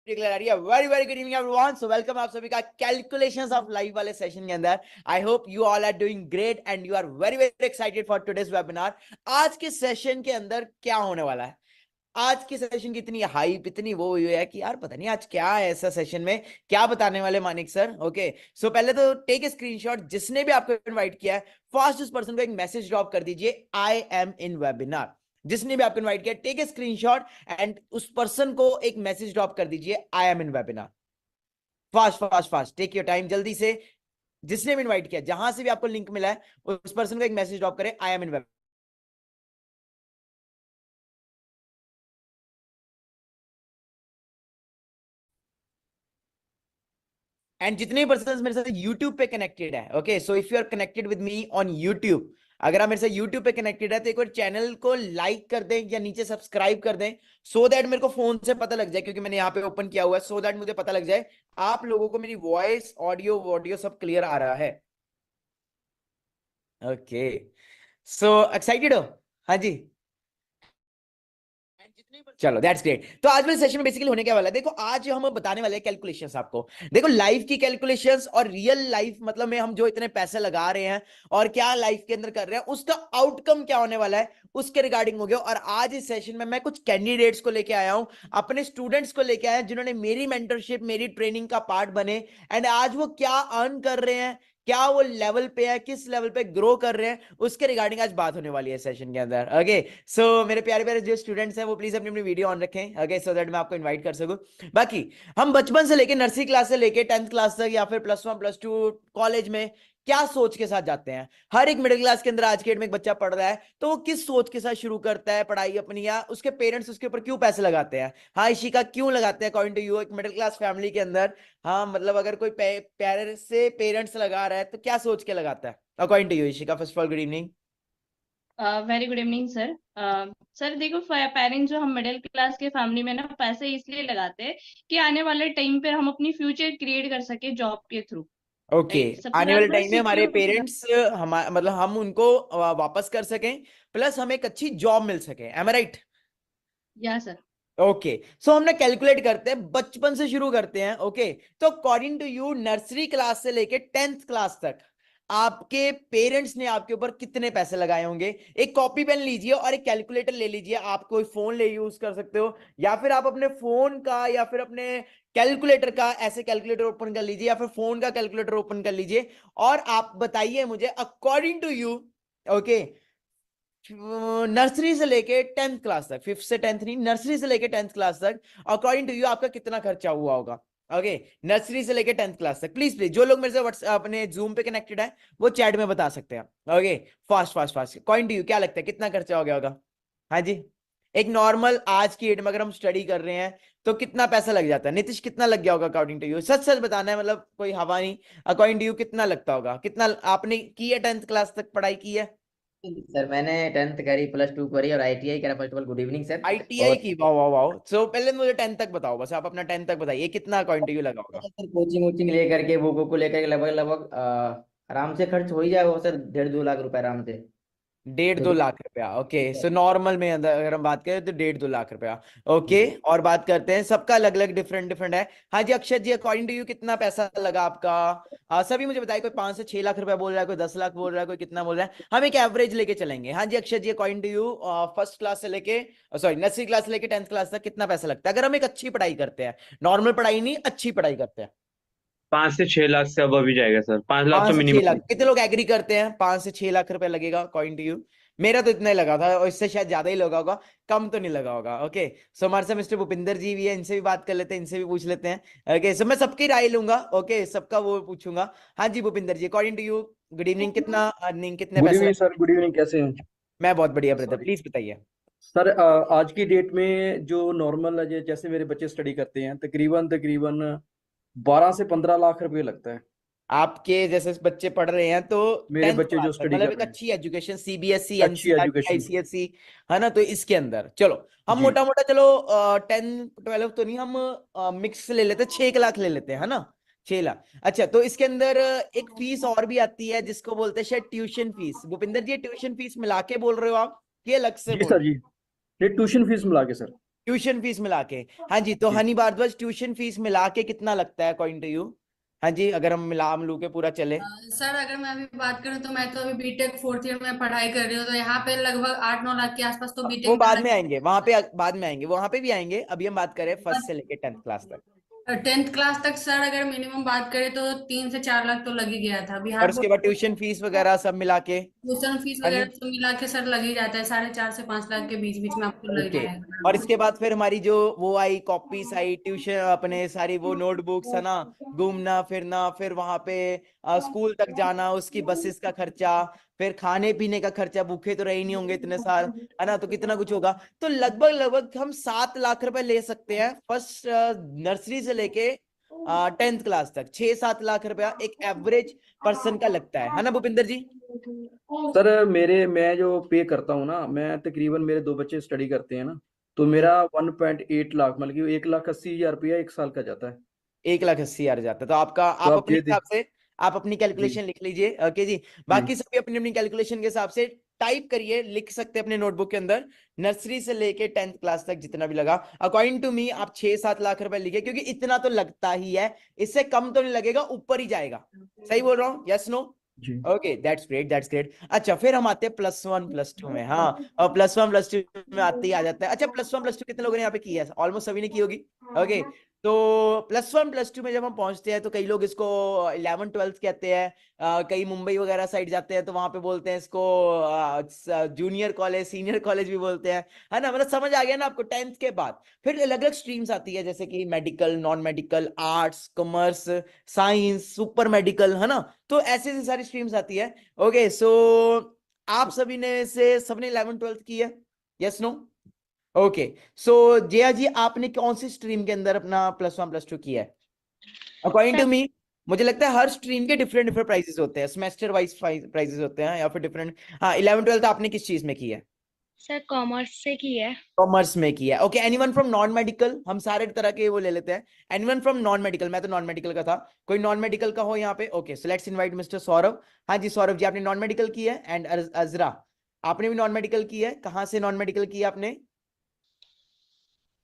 Very very good evening everyone. So welcome आप सभी का कैलकुलेशंस ऑफ लाइफ वाले सेशन के अंदर। I hope you all are doing great and you are very very excited for today's webinar. आज के session के अंदर क्या होने वाला है, आज की सेशन की इतनी हाइप, इतनी वो हुई है कि यार पता नहीं आज क्या है, ऐसा सेशन में क्या बताने वाले मानिक सर। ओके, सो पहले तो टेक ए स्क्रीनशॉट, जिसने भी आपको इनवाइट किया है फर्स्ट उस पर्सन को एक मैसेज ड्रॉप कर दीजिए, आई एम इन वेबिनार। जिसने भी आपको इनवाइट किया टेक ए स्क्रीनशॉट एंड उस पर्सन को एक मैसेज ड्रॉप कर दीजिए, I am in webinar. Fast fast fast, take your time, जल्दी से। जिसने भी इनवाइट किया, जहां से भी आपको लिंक मिला है, उस पर्सन को एक मैसेज ड्रॉप करें, I am in webinar. And जितने पर्सन मेरे साथ YouTube पे कनेक्टेड है, okay, so if you are connected with me on YouTube, अगर आप मेरे साथ YouTube पे कनेक्टेड है तो एक बार चैनल को लाइक कर दें या नीचे सब्सक्राइब कर दें, सो दैट मेरे को फोन से पता लग जाए, क्योंकि मैंने यहाँ पे ओपन किया हुआ है, सो दैट मुझे पता लग जाए आप लोगों को मेरी वॉइस, ऑडियो वॉडियो सब क्लियर आ रहा है। ओके, सो एक्साइटेड हो? हाँ जी, चलो दैट्स ग्रेट। तो आज वाले सेशन में बेसिकली होने क्या वाला है, देखो आज हम बताने वाले हैं कैलकुलेशंस आपको। देखो लाइफ की कैलकुलेशंस और रियल लाइफ मतलब में हम जो इतने पैसे लगा रहे हैं और क्या लाइफ के अंदर कर रहे हैं, उसका आउटकम क्या होने वाला है, उसके रिगार्डिंग हो गया। और आज इस सेशन में मैं कुछ कैंडिडेट्स को लेके आया हूं, अपने स्टूडेंट्स को लेके आया जिन्होंने मेरी मेंटरशिप, मेरी ट्रेनिंग का पार्ट बने, एंड आज वो क्या अर्न कर रहे हैं, क्या वो लेवल पे है, किस लेवल पे ग्रो कर रहे हैं, उसके रिगार्डिंग आज बात होने वाली है सेशन के अंदर। ओके, सो मेरे प्यारे प्यारे जो स्टूडेंट्स हैं वो प्लीज अपनी अपनी वीडियो ऑन रखें, ओके, सो दैट मैं आपको इनवाइट कर सकूं। बाकी हम बचपन से लेके नर्सरी क्लास से लेके 10th क्लास तक या फिर +1 +2 कॉलेज में क्या सोच के साथ जाते हैं, हर एक मिडिल क्लास के अंदर आज के डेट में एक बच्चा पढ़ रहा है तो वो किस सोच के साथ शुरू करता है पढ़ाई अपनी, या उसके पेरेंट्स उसके ऊपर क्यों पैसे लगाते हैं। हाँ इशिका, क्यों लगाते हैं अकॉर्डिंग टू यू एक मिडिल क्लास फैमिली के अंदर? हाँ मतलब अगर कोई प्यारे से पेरेंट्स लगा रहा है तो क्या सोच के लगाता है according to you Ishika? First of all good evening. Very good evening sir. Sir देखो, पेरेंट्स जो हम मिडिल क्लास के फैमिली में ना पैसे इसलिए लगाते हैं कि आने वाले टाइम पे हम अपनी फ्यूचर क्रिएट कर सके जॉब के थ्रू। ओके, राइट, सबसे आने ज्यादा वाले तो टाइम में हमारे सिक्योर। पेरेंट्स हम मतलब हम उनको वापस कर सकें, प्लस हमें एक अच्छी जॉब मिल सके, एम आई राइट? या सर। ओके, सो हम ना कैलकुलेट करते हैं, बचपन से शुरू करते हैं। ओके, तो according to you nursery class से लेके 10th क्लास तक आपके पेरेंट्स ने आपके ऊपर कितने पैसे लगाए होंगे? एक कॉपी पेन लीजिए और एक कैलकुलेटर ले लीजिए, आप कोई फोन ले यूज कर सकते हो, या फिर आप अपने फोन का या फिर अपने कैलकुलेटर का ऐसे कैलकुलेटर ओपन कर लीजिए, या फिर फोन का कैलकुलेटर ओपन कर लीजिए, और आप बताइए मुझे according to you, okay, nursery से लेके 10th क्लास तक, 5th से 10th नहीं, नर्सरी से लेके 10th क्लास तक अकॉर्डिंग टू यू आपका कितना खर्चा हुआ होगा? ओके, नर्सरी से लेके 10th क्लास तक। प्लीज प्लीज जो लोग मेरे से व्हाट्सएप अपने जूम पे कनेक्टेड है वो चैट में बता सकते हैं। Okay, fast fast fast, according to you क्या लगता है कितना खर्चा हो गया होगा? हाँ जी, एक नॉर्मल आज की डेट में अगर हम स्टडी कर रहे हैं तो कितना पैसा लग जाता है? नीतीश कितना लग गया होगा अकॉर्डिंग टू यू? सच सच बताना है, मतलब कोई हवा नहीं। अकॉर्डिंग टू यू कितना लगता होगा? कितना आपने की है 10th क्लास तक पढ़ाई की है? सर मैंने 10th करी, +2 करी और ITI करा। First of all good evening sir. ITI और की, वाह वाह वाह। सो पहले मुझे 10th तक बताओ, बस आप अपना 10th तक बताइए कितना अकॉर्डिंग टू यू लगा होगा? सर कोचिंग वोचिंग लेकर के बुकों को लेकर के लगभग लगभग आराम से खर्च हो ही जाएगा सर, 1.5-2 लाख रुपए आराम से। 1.5-2 लाख रुपया। ओके, सो नॉर्मल में अगर हम बात करें तो 1.5-2 लाख रुपया। ओके, जी और बात करते हैं, सबका अलग अलग डिफरेंट डिफरेंट है। हाँ जी Akshay ji, according to you कितना पैसा लगा आपका? सभी मुझे बताइए, कोई 5 से 6 लाख रुपया बोल रहा है, कोई 10 लाख बोल रहा है, कोई कितना बोल रहा है, हम एक एवरेज लेके चलेंगे। हाँ जी Akshay ji, according to you first class से लेके, सॉरी नर्सरी क्लास से लेके 10th क्लास तक कितना पैसा लगता है अगर हम एक अच्छी पढ़ाई करते हैं? नॉर्मल पढ़ाई नहीं, अच्छी पढ़ाई करते हैं। 5 से 6 लाख से अब भी जाएगा सर, 5 लाख तो 5 से 6 लाख, मिनिमम। कितने लोग एग्री करते हैं 5 से 6 लाख रुपए लगेगा अकॉर्डिंग टू यू? मेरा तो इतना ही लगा था, और इससे शायद ज्यादा ही लगा होगा, कम तो नहीं लगा होगा। ओके, सो हमारे साथ मिस्टर भूपिंदर जी भी है, इनसे भी बात कर लेते हैं, इनसे भी पूछ लेते हैं। ओके, सो मैं सबकी राय लूंगा, ओके, सबका वो पूछूंगा। हाँ जी Bhupinder ji, according to you good evening, कितना अर्निंग, कितने गुड पैसे इवनिंग लगे? सर। गुड इवनिंग, कैसे हैं? मैं बहुत बढ़िया ब्रदर, सॉरी प्लीज बताइए। सर, आज की डेट में जो नॉर्मल जैसे मेरे बच्चे स्टडी करते हैं, तकरीबन तकरीबन 12 से 15 लाख रुपए लगता है। आपके जैसे बच्चे पढ़ रहे हैं तो मेरे 10th बच्चे क्लास जो तक, स्टडी मतलब कर एक रहे हैं, अच्छी एजुकेशन, सीबीएसई, अच्छी एनसीईआरटी, एजुकेशन। आईसीएसई, है ना? तो इसके अंदर चलो हम जी मोटा मोटा, चलो 10 12 तो नहीं, हम मिक्स ले लेते हैं, 6 लाख ले लेते हैं, है ना? 6 लाख। अच्छा, तो इसके अंदर एक फीस और भी आती है जिसको बोलते हैं शायद ट्यूशन फीस। भूपिंदर जी, ट्यूशन फीस मिला के बोल रहे हो आप कि अलग से जी बोल सर रहे जी, ये ट्यूशन फीस मिला के सर। ट्यूशन फीस मिला के। हाँ जी, तो जी। हनी भारद्वाज ट्यूशन फीस मिला के कितना लगता है अकॉर्डिंग टू यू? हाँ जी, अगर हम मिला मिलू के पूरा चले। सर अगर मैं अभी बात करूं तो मैं तो अभी बीटेक फोर्थ ईयर में पढ़ाई कर रही हूँ, तो यहाँ पे लगभग 8-9 लाख के आसपास तो वो बीटेक बाद में आएंगे, वहां पे बाद में आएंगे, वहां पे भी आएंगे। अभी हम बात करें फर्स्ट में। से लेके 10th क्लास तक। 10th क्लास तक सर अगर मिनिमम बात करें तो 3 से 4 लाख तो लग ही गया था। और बिहार उसके बोर्ड बाद ट्यूशन फीस वगैरह सब मिला के। ट्यूशन फीस हाँ जी। वगैरह सब मिला के सर लग ही जाता है, 4.5 से 5 लाख के बीच बीच में आपको लग ओके। जाएगा। और इसके बाद फिर हमारी जो वो आई कॉपीज आई, ट्यूशन अपने सारी वो नोटबुक्स है ना, घूमना फिरना, फिर वहां पे स्कूल तक जाना, उसकी बसेस का खर्चा, फिर खाने पीने का खर्चा, भूखे तो रह ही नहीं होंगे इतने साल, है ना, तो कितना कुछ होगा। तो लगभग लगभग हम 7 लाख रुपए ले सकते हैं फर्स्ट नर्सरी से लेके 10th क्लास तक। 6-7 लाख रुपया एक एवरेज पर्सन का लगता है ना भूपिंदर जी? सर मैं जो पे करता हूँ ना, मैं तकरीबन मेरे 2 बच्चे स्टडी करते हैं ना, तो मेरा 1.8 लाख मतलब कि 1,80,000 रुपया 1 साल का जाता है। 1,80,000 जाता है। तो आपका तो आप आप अपने ये हिसाब से आप अपनी जी कैलकुलेशन लिख लीजिए। ओके जी, बाकी सभी अपनी अपनी कैलकुलेशन के हिसाब से टाइप करिए, लिख सकते हैं अपने नोटबुक के अंदर। नर्सरी से लेके 10th क्लास तक जितना भी लगा, अकॉर्डिंग टू मी आप 6-7 लाख रुपए लिखिए, क्योंकि इतना तो लगता ही है, इससे कम तो नहीं लगेगा, ऊपर ही जाएगा। सही बोल रहा हूँ? Yes no? जी okay, that's great, that's great. अच्छा, फिर हम आते हैं +1 +2 में। हाँ, और +1 +2 में आते ही आ जाता है। अच्छा, +1 +2 कितने लोगों ने यहाँ पे किया है? ऑलमोस्ट सभी ने की होगी। ओके, तो +1 +2 में जब हम पहुंचते हैं तो कई लोग इसको 11th 12th कहते हैं। कई मुंबई वगैरह साइड जाते हैं तो वहां पे बोलते हैं इसको जूनियर कॉलेज, सीनियर कॉलेज भी बोलते हैं, है ना। मतलब समझ आ गया ना आपको? 10th के बाद फिर अलग अलग स्ट्रीम्स आती है, जैसे कि medical, non medical, arts, commerce, science, super medical, है ना। तो ऐसे ऐसी सारी स्ट्रीम्स आती है। ओके, सो आप सभी ने से सबने 11th 12th की है? Yes no? Okay, so Jaya ji आपने कौन सी स्ट्रीम के अंदर अपना +1 +2 किया है? अकॉर्डिंग टू सर मी मुझे लगता है हर स्ट्रीम के डिफरेंट डिफरेंट प्राइसेस होते हैं, सेमेस्टर वाइज प्राइसेस होते हैं, या फिर डिफरेंट। हाँ, 11th 12th आपने किस चीज में की है? सर कॉमर्स से की है। कॉमर्स में किया है। Okay, anyone from non medical? हम सारे तरह के वो ले लेते हैं। Anyone from non medical? मैं तो नॉन मेडिकल का था, कोई नॉन मेडिकल का हो यहाँ पे? Okay, so let's invite mister Saurabh. हाँ जी, सौरभ जी आपने नॉन मेडिकल की है। एंड अजरा आपने भी नॉन मेडिकल की है। कहाँ से नॉन मेडिकल किया आपने?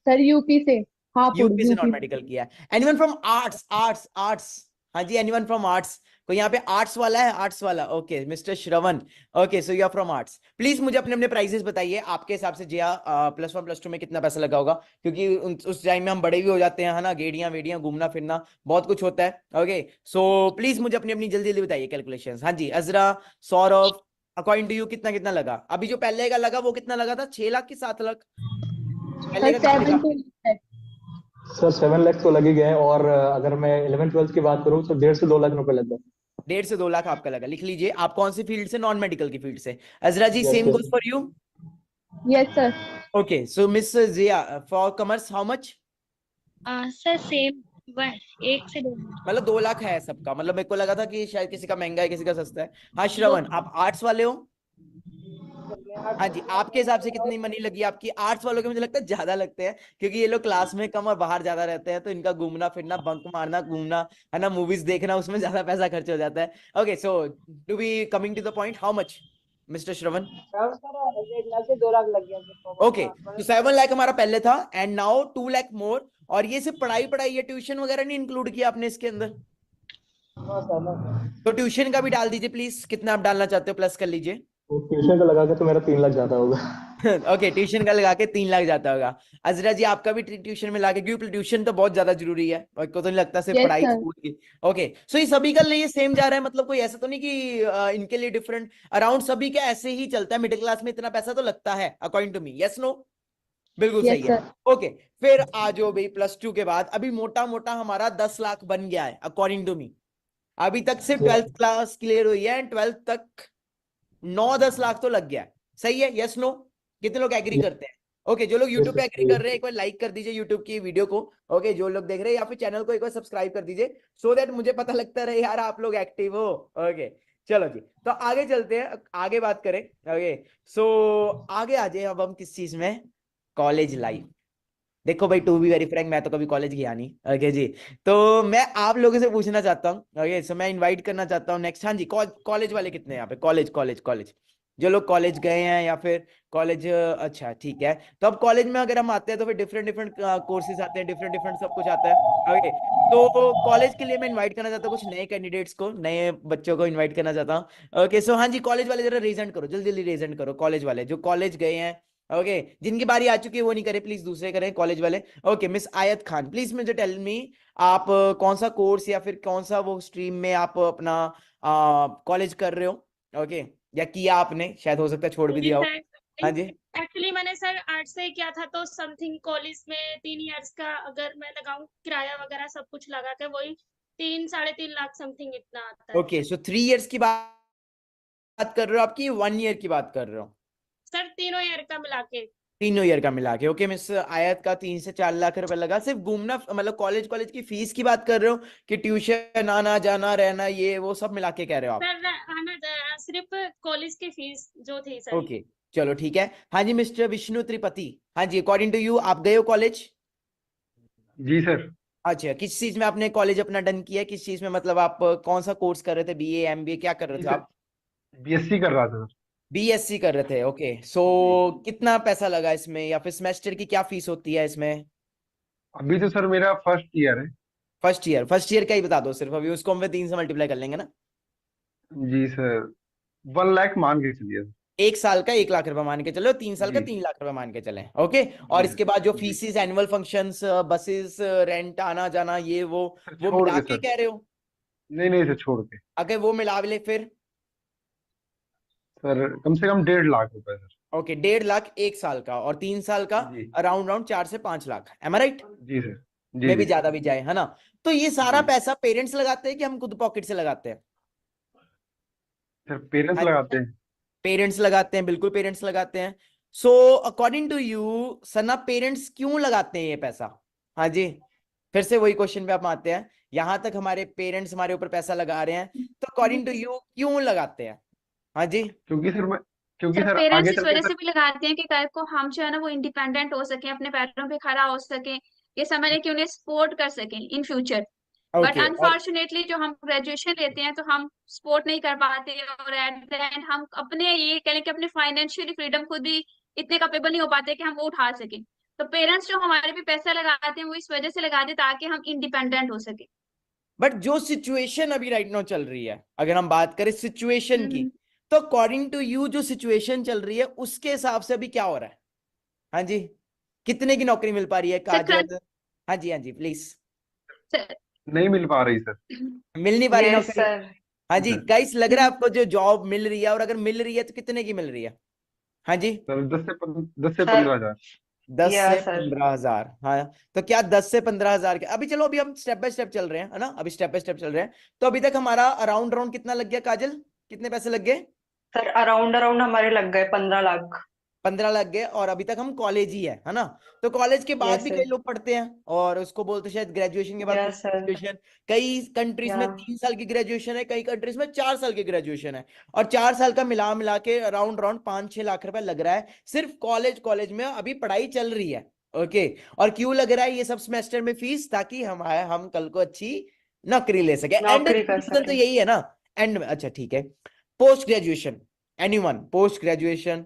सर यूपी से, हापुड़ यूपी से नॉन यूपी। मेडिकल किया है। Anyone from arts? Arts arts? हाँ जी, एनीवन फ्रॉम आर्ट्स? कोई यहाँ पे आर्ट्स वाला है? आर्ट्स वाला? Okay, mister Shravan. Okay, so you are from arts. Please मुझे अपने अपने प्राइसेस बताइए, आपके हिसाब से जिया +1 +2 में कितना पैसा लगा होगा, क्योंकि उस टाइम में हम बड़े भी हो जाते हैं, है ना, गेड़ियां वेड़ियां घूमना फिरना बहुत कुछ होता है। ओके, सो प्लीज मुझे अपनी अपनी जल्दी जल्दी बताइए कैलकुलेशन। हाँ जी, अजरा, सौरभ, अकॉर्डिंग टू यू कितना कितना लगा? अभी जो पहले का लगा वो कितना लगा था? 6 लाख की 7 लाख? पहले सर का कितने का? 7 सर 7 लाख तो लग ही गए, और अगर मैं 11th 12th की बात करूँ तो 1.5 से 2 लाख रुपए लग गए। 1.5 से 2 लाख आपका लगा। लिख लीजिए। आप कौन सी फील्ड से? नॉन मेडिकल की फील्ड से। Azra ji yes same yes goes for you. Yes sir. Okay, so miss Zia for commerce how much? Sir same 1 से 2। मतलब 2 लाख है सबका। मतलब मेरे को लगा था कि शायद किसी का महंगा है किसी का सस्ता है। हाँ श्रवण, आप आर्ट्स वाले हो? हाँ जी, आपके हिसाब से कितनी मनी लगी आपकी? आर्ट्स वालों के मुझे लगता है ज्यादा लगते हैं, क्योंकि ये लोग क्लास में कम और बाहर ज्यादा रहते हैं, तो इनका घूमना फिरना, बंक मारना, घूमना, है ना, मूवीज देखना, उसमें ज्यादा पैसा खर्च हो जाता है। Okay, so to be coming to the point, how much mister Shravan? Okay, तो 7 लाख हमारा पहले था, एंड नाउ 2 लाख मोर। और ये सिर्फ पढ़ाई पढ़ाई, ये ट्यूशन वगैरह नहीं इंक्लूड किया आपने इसके अंदर? तो ट्यूशन का भी डाल दीजिए प्लीज, कितना आप डालना चाहते हो, प्लस कर लीजिए। तो ट्यूशन का लगा के तो मेरा 3 लाख जाता होगा। ओके, ट्यूशन का लगा के 3 लाख जाता होगा। अजरा जी आपका भी ट्यूशन में लगा के, क्योंकि ट्यूशन तो बहुत ज्यादा जरूरी है, और को तो नहीं लगता सिर्फ यस पढ़ाई सर। स्कूल की। ओके, सो ये सभी का लिए सेम जा रहा है? मतलब कोई ऐसा तो नहीं कि इनके लिए डिफरेंट? अराउंड सभी का ऐसे ही चलता है, मिडिल क्लास में इतना पैसा तो लगता है according to me. Yes no? बिल्कुल सही यस है। सर। ओके, फिर आ जाओ भाई +2 के बाद। अभी मोटा मोटा हमारा 10 लाख बन गया है अकॉर्डिंग टू मी। अभी तक सिर्फ 12th क्लास क्लियर हुई है, एंड 12th तक 9-10 लाख तो लग गया है। सही है? Yes no? कितने लोग एग्री करते हैं? ओके, जो लोग यूट्यूब पे एग्री कर रहे हैं एक बार लाइक कर दीजिए यूट्यूब की वीडियो को। ओके, जो लोग देख रहे हैं या फिर चैनल को एक बार सब्सक्राइब कर दीजिए, सो दैट मुझे पता लगता रहे यार आप लोग एक्टिव हो। ओके, चलो जी, तो आगे चलते हैं, आगे बात करें। ओके, सो आगे आ जाए अब हम किस चीज में? College life. देखो भाई, टू बी वेरी फ्रैंक, मैं तो कभी कॉलेज गया नहीं। ओके जी, तो मैं आप लोगों से पूछना चाहता हूँ। ओके, सो मैं इनवाइट करना चाहता हूँ नेक्स्ट। हाँ जी, कॉलेज वाले कितने हैं यहाँ पे? कॉलेज कॉलेज कॉलेज जो लोग कॉलेज गए हैं या फिर कॉलेज, अच्छा ठीक है। तो अब कॉलेज में अगर हम आते हैं तो फिर डिफरेंट डिफरेंट कोर्सेज आते हैं, डिफरेंट डिफरेंट सब कुछ आता है। ओके, तो कॉलेज के लिए मैं इनवाइट करना चाहता हूँ कुछ नए कैंडिडेट्स को, नए बच्चों को इनवाइट करना चाहता हूँ। ओके, सो हाँ जी, कॉलेज वाले जरा रेजेंट करो, जल्दी जल्दी रेजेंट करो, कॉलेज वाले जो कॉलेज गए हैं। ओके, जिनकी बारी आ चुकी है वो नहीं करे प्लीज, दूसरे करें कॉलेज वाले। ओके, मिस आयत खान, प्लीज मुझे टेल मी, आप कौन सा कोर्स या फिर कौन सा वो स्ट्रीम में आप अपना कॉलेज कर रहे हो? ओके, या किया आपने, शायद हो सकता है छोड़ भी जी दिया हो। सर, हाँ जी, एक्चुअली मैंने सर आर्ट्स से किया था, तो समथिंग कॉलेज में 3 इयर्स का अगर मैं लगाऊं किराया वगैरह सब कुछ लगा के, वही 3-3.5 लाख समथिंग इतना आता है ओके, सो 3 इयर्स की बात कर रहे हो आपकी, 1 ईयर की बात कर रहे हो? सर, तीनों ईयर का मिला के। तीनों ईयर का मिला के। ओके मिस आयत का 3 से 4 लाख रुपए लगा सिर्फ घूमना, मतलब कॉलेज कॉलेज की फीस की बात कर रहे हो कि ट्यूशन आना जाना रहना ये वो सब मिला के कह रहे हो आप? सर आना सिर्फ कॉलेज की फीस जो थी सर। ओके, चलो ठीक है। हाँ जी, मिस्टर विष्णु त्रिपति, हाँ जी, अकॉर्डिंग टू यू आप गए हो कॉलेज? जी सर। अच्छा, किस चीज में आपने कॉलेज अपना डन किया है, किस चीज में, मतलब आप कौन सा कोर्स कर रहे थे, बीए एमबीए क्या कर रहे जी थे सर, आप? बीएससी कर रहा था सर। बीएससी कर रहे थे। ओके, सो कितना पैसा लगा इसमें, या फिर सेमेस्टर की क्या फीस होती है इसमें? अभी तो सर मेरा फर्स्ट ईयर है। फर्स्ट ईयर का ही बता दो सिर्फ, अभी उसको हम 3 से मल्टीप्लाई कर लेंगे ना। जी सर, 1 लाख मान के चलिए। 1 साल का 1 लाख रुपए मान के चलो, 3 साल का जी 3 लाख रुपए मान के चले। ओके, और जी इसके बाद जो जी fees, annual functions, buses, rent, आना जाना ये सर, वो छोड़ मिला के के सर। कह रहे हो? नहीं नहीं सर, छोड़ के। अगर वो मिला ले फिर? सर कम से कम 1.5 लाख रुपए सर। ओके, 1.5 लाख 1 साल का, और 3 साल का जी अराउंड राउंड 4 से 5 लाख, एम आई राइट? जी सर। जी में भी जी ज्यादा भी जाए, है ना? तो ये सारा जी पैसा पेरेंट्स लगाते हैं कि हम खुद पॉकेट से लगाते हैं? सर, पेरेंट्स हाँ, लगाते हैं। पेरेंट्स लगाते हैं, बिल्कुल पेरेंट्स लगाते हैं। So according to you Sana, parents क्यों लगाते हैं ये पैसा? हाँ जी, फिर से वही क्वेश्चन पे आप आते हैं, यहां तक हमारे पेरेंट्स हमारे ऊपर पैसा लगा रहे हैं, तो अकॉर्डिंग टू यू क्यों लगाते हैं? हाँ जी, क्योंकि सर सर पेरेंट्स आगे इस चल के वजह सर। से भी लगाते हैं कि कल को हम जो है ना वो इंडिपेंडेंट हो सके, अपने पैरों पे खड़ा हो सके, ये समझ लें कि उन्हें सपोर्ट कर सके इन फ्यूचर। बट ओके, और अनफॉर्चुनेटली जो हम ग्रेजुएशन लेते हैं तो हम सपोर्ट नहीं कर पाते, और एट द एंड हम अपने ये कह लें कि अपने फाइनेंशियल फ्रीडम खुद भी इतने कैपेबल नहीं हो पाते कि हम वो उठा सके। तो पेरेंट्स जो हमारे पे पैसा लगाते हैं वो इस वजह से लगाते हैं ताकि हम इंडिपेंडेंट हो सके। बट जो सिचुएशन अभी राइट नाउ चल रही है, अगर हम बात करें सिचुएशन की, हम्म। तो अकॉर्डिंग टू यू जो सिचुएशन चल रही है उसके हिसाब से अभी क्या हो रहा है? हाँ जी, कितने की नौकरी मिल पा रही है सर काजल? हाँ जी, हाँ जी प्लीज। सर नहीं मिल पा रही सर। मिल नहीं पा रही यस नौकरी? सर। हाँ जी जी सर। गाइस, लग रहा है आपको जो जॉब मिल रही है, और अगर मिल रही है तो कितने की मिल रही है? हाँ जी, सर 10 से सर 15 हजार। 10 से 15 हजार, हाँ। तो क्या 10 से 15 हजार के, अभी चलो, अभी हम स्टेप बाय स्टेप चल रहे हैं, है ना, अभी स्टेप बाय स्टेप चल रहे हैं। तो अभी तक हमारा अराउंड राउंड कितना लग गया काजल, कितने पैसे लग गए? सर अराउंड अराउंड हमारे लग गए 15 लाख। 15 लग गए, और अभी तक हम कॉलेज ही है ना? तो कॉलेज के बाद यस भी सर। कई लोग पढ़ते हैं, और उसको बोलते हैं शायद ग्रेजुएशन के बाद यस पोस्ट सर। ग्रेजुएशन। कई कंट्रीज में या 3 साल की ग्रेजुएशन है, कई कंट्रीज में 4 साल की ग्रेजुएशन है, और 4 साल का मिला मिला के अराउंड राउंड 5-6 लाख रुपए लग रहा है सिर्फ कॉलेज कॉलेज में अभी पढ़ाई चल रही है। ओके, और क्यों लग रहा है ये सब सेमेस्टर में फीस? ताकि हम कल को अच्छी नौकरी ले सके, एंड नौकरी कर रीजन तो सके। यही है ना एंड में। अच्छा ठीक है, post graduation, anyone post graduation?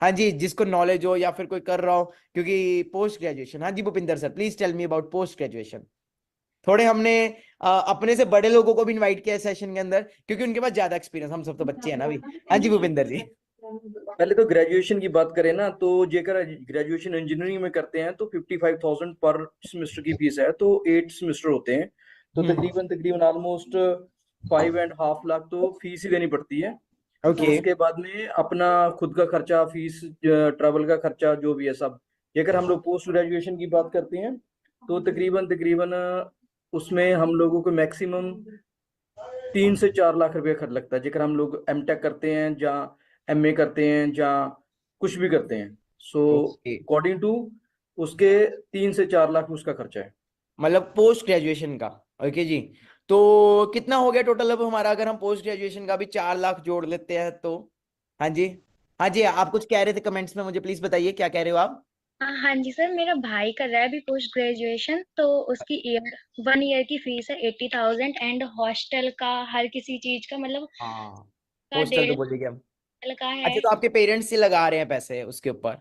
हाँ जी, जिसको नॉलेज हो या फिर कोई कर रहा हो, क्योंकि पोस्ट ग्रेजुएशन, हाँ जी Bhupinder sir please tell me about post graduation. थोड़े हमने अपने से बड़े लोगों को भी इनवाइट किया है सेशन के अंदर, क्योंकि उनके पास ज्यादा एक्सपीरियंस, हम सब तो बच्चे हैं ना अभी। हाँ जी भूपिंदर जी। पहले तो ग्रेजुएशन की बात करें ना, तो जेकर ग्रेजुएशन इंजीनियरिंग में करते हैं तो 55,000 पर सेमेस्टर की फीस है, तो 8 सेमेस्टर होते हैं, तो तकरीबन तकरीबन ऑलमोस्ट 5.5 लाख तो फीस ही देनी पड़ती है। ओके, उसके बाद में अपना खुद का खर्चा, फीस, ट्रैवल का खर्चा जो भी है सब। अगर हम लोग पोस्ट ग्रेजुएशन की बात करते हैं तो तकरीबन तकरीबन उसमें हम लोगों को मैक्सिमम 3 से 4 लाख रुपए खर्च लगता है, जेकर हम लोग एमटेक करते हैं, जहाँ एमए करते हैं, जहाँ कुछ भी करते हैं। सो ओके, अकॉर्डिंग टू उसके 3 से 4 लाख उसका खर्चा है। मतलब पोस्ट ग्रेजुएशन का। ओके जी, तो कितना हो गया टोटल अब हमारा, अगर हम पोस्ट ग्रेजुएशन का भी 4 लाख जोड़ लेते हैं तो? हाँ जी, हाँ जी, आप कुछ कह रहे थे कमेंट्स में, मुझे प्लीज बताइए क्या कह रहे हो आप? हाँ जी सर, मेरा भाई कर रहा है अभी पोस्ट ग्रेजुएशन, तो उसकी 1 ईयर की फीस है 80,000, एंड हॉस्टल का हर किसी चीज का मतलब हाँ, का हॉस्टल तो 1.5। बोलिए हम। लगा अच्छा, है। तो आपके पेरेंट्स ही लगा रहे हैं पैसे उसके ऊपर।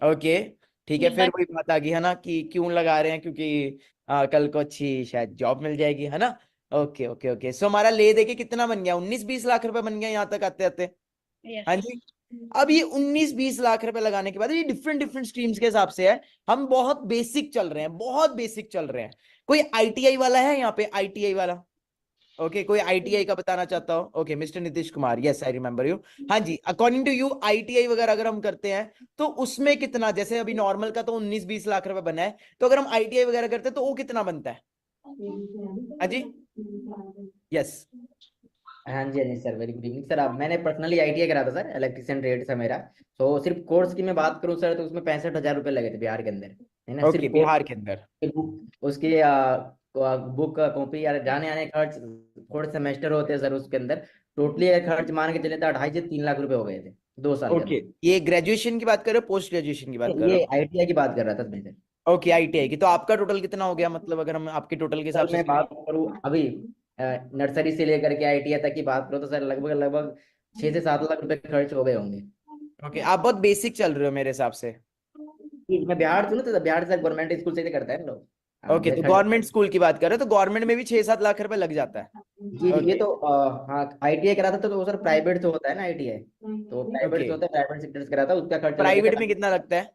ओके, ठीक है, नहीं, फिर बट वही बात आ गई है ना कि क्यों लगा रहे हैं, क्योंकि कल को अच्छी शायद जॉब मिल जाएगी, है ना। ओके ओके ओके, सो हमारा ले दे के कितना बन गया, 19-20 लाख रुपए बन गया यहाँ तक आते आते। हाँ यस। जी। अब ये 19-20 लाख रुपए लगाने के बाद ये डिफरेंट डिफरेंट स्ट्रीम्स के हिसाब से है। हम बहुत बेसिक चल रहे हैं, बहुत बेसिक चल रहे हैं। कोई आईटीआई वाला है यहाँ पे, आईटीआई वाला? ओके, कोई आईटीआई का बताना चाहता हो? Okay, mister Nitish Kumar, yes I remember you. हाँ जी, अकॉर्डिंग टू यू आईटीआई वगैरह अगर हम करते हैं तो उसमें कितना, जैसे अभी नॉर्मल का तो 19-20 लाख रुपए बना है, तो अगर हम आईटीआई वगैरह करते हैं तो वो कितना बनता है? हाँ जी, यस। हाँ जी, हाँ जी sir, very good evening sir. अब मैंने पर्सनली आईटीआई करा था सर, इलेक्ट्रिशियन ट्रेड था मेरा। तो सिर्फ कोर्स की मैं बात करूँ सर, तो उसमें 65,000 रुपये लगे थे बिहार के अंदर, है ना, ओके, सिर्फ बिहार के अंदर। बुक उसकी बुक कॉपी या जाने आने खर्च, थोड़े सेमेस्टर होते हैं सर उसके अंदर। टोटली खर्च मान के चले तो 2.5 से 3 लाख रुपए हो गए थे 2 साल के ओके, अंदर। ये ग्रेजुएशन की बात कर रहे हो, पोस्ट ग्रेजुएशन की बात कर रहे ये हो? आईटीआई की बात कर रहा था मैं सर। ओके, आईटीआई की। तो आपका टोटल कितना हो गया, मतलब अगर हम आपके टोटल के हिसाब सर से मैं बात करूँ अभी नर्सरी से लेकर के आईटीआई तक की बात करूँ तो सर लगभग लगभग 6 से 7 लाख रुपए खर्च हो गए होंगे। ओके, आप बहुत बेसिक चल रहे हो मेरे हिसाब से। मैं बिहार से हूँ, तो बिहार से गवर्नमेंट स्कूल से ही करता है हम लोग। ओके, तो खर्च। गवर्नमेंट स्कूल की बात कर रहे हो, तो गवर्नमेंट में भी 6-7 लाख रुपए लग जाता है। जी जी, ये ओके तो हाँ आईटीआई करा था तो वो सर प्राइवेट से होता है ना आईटीआई, तो प्राइवेट ओके, से होता है, प्राइवेट सेक्टर से करा था, उसका खर्च लगेगा प्राइवेट में कितना लगता है?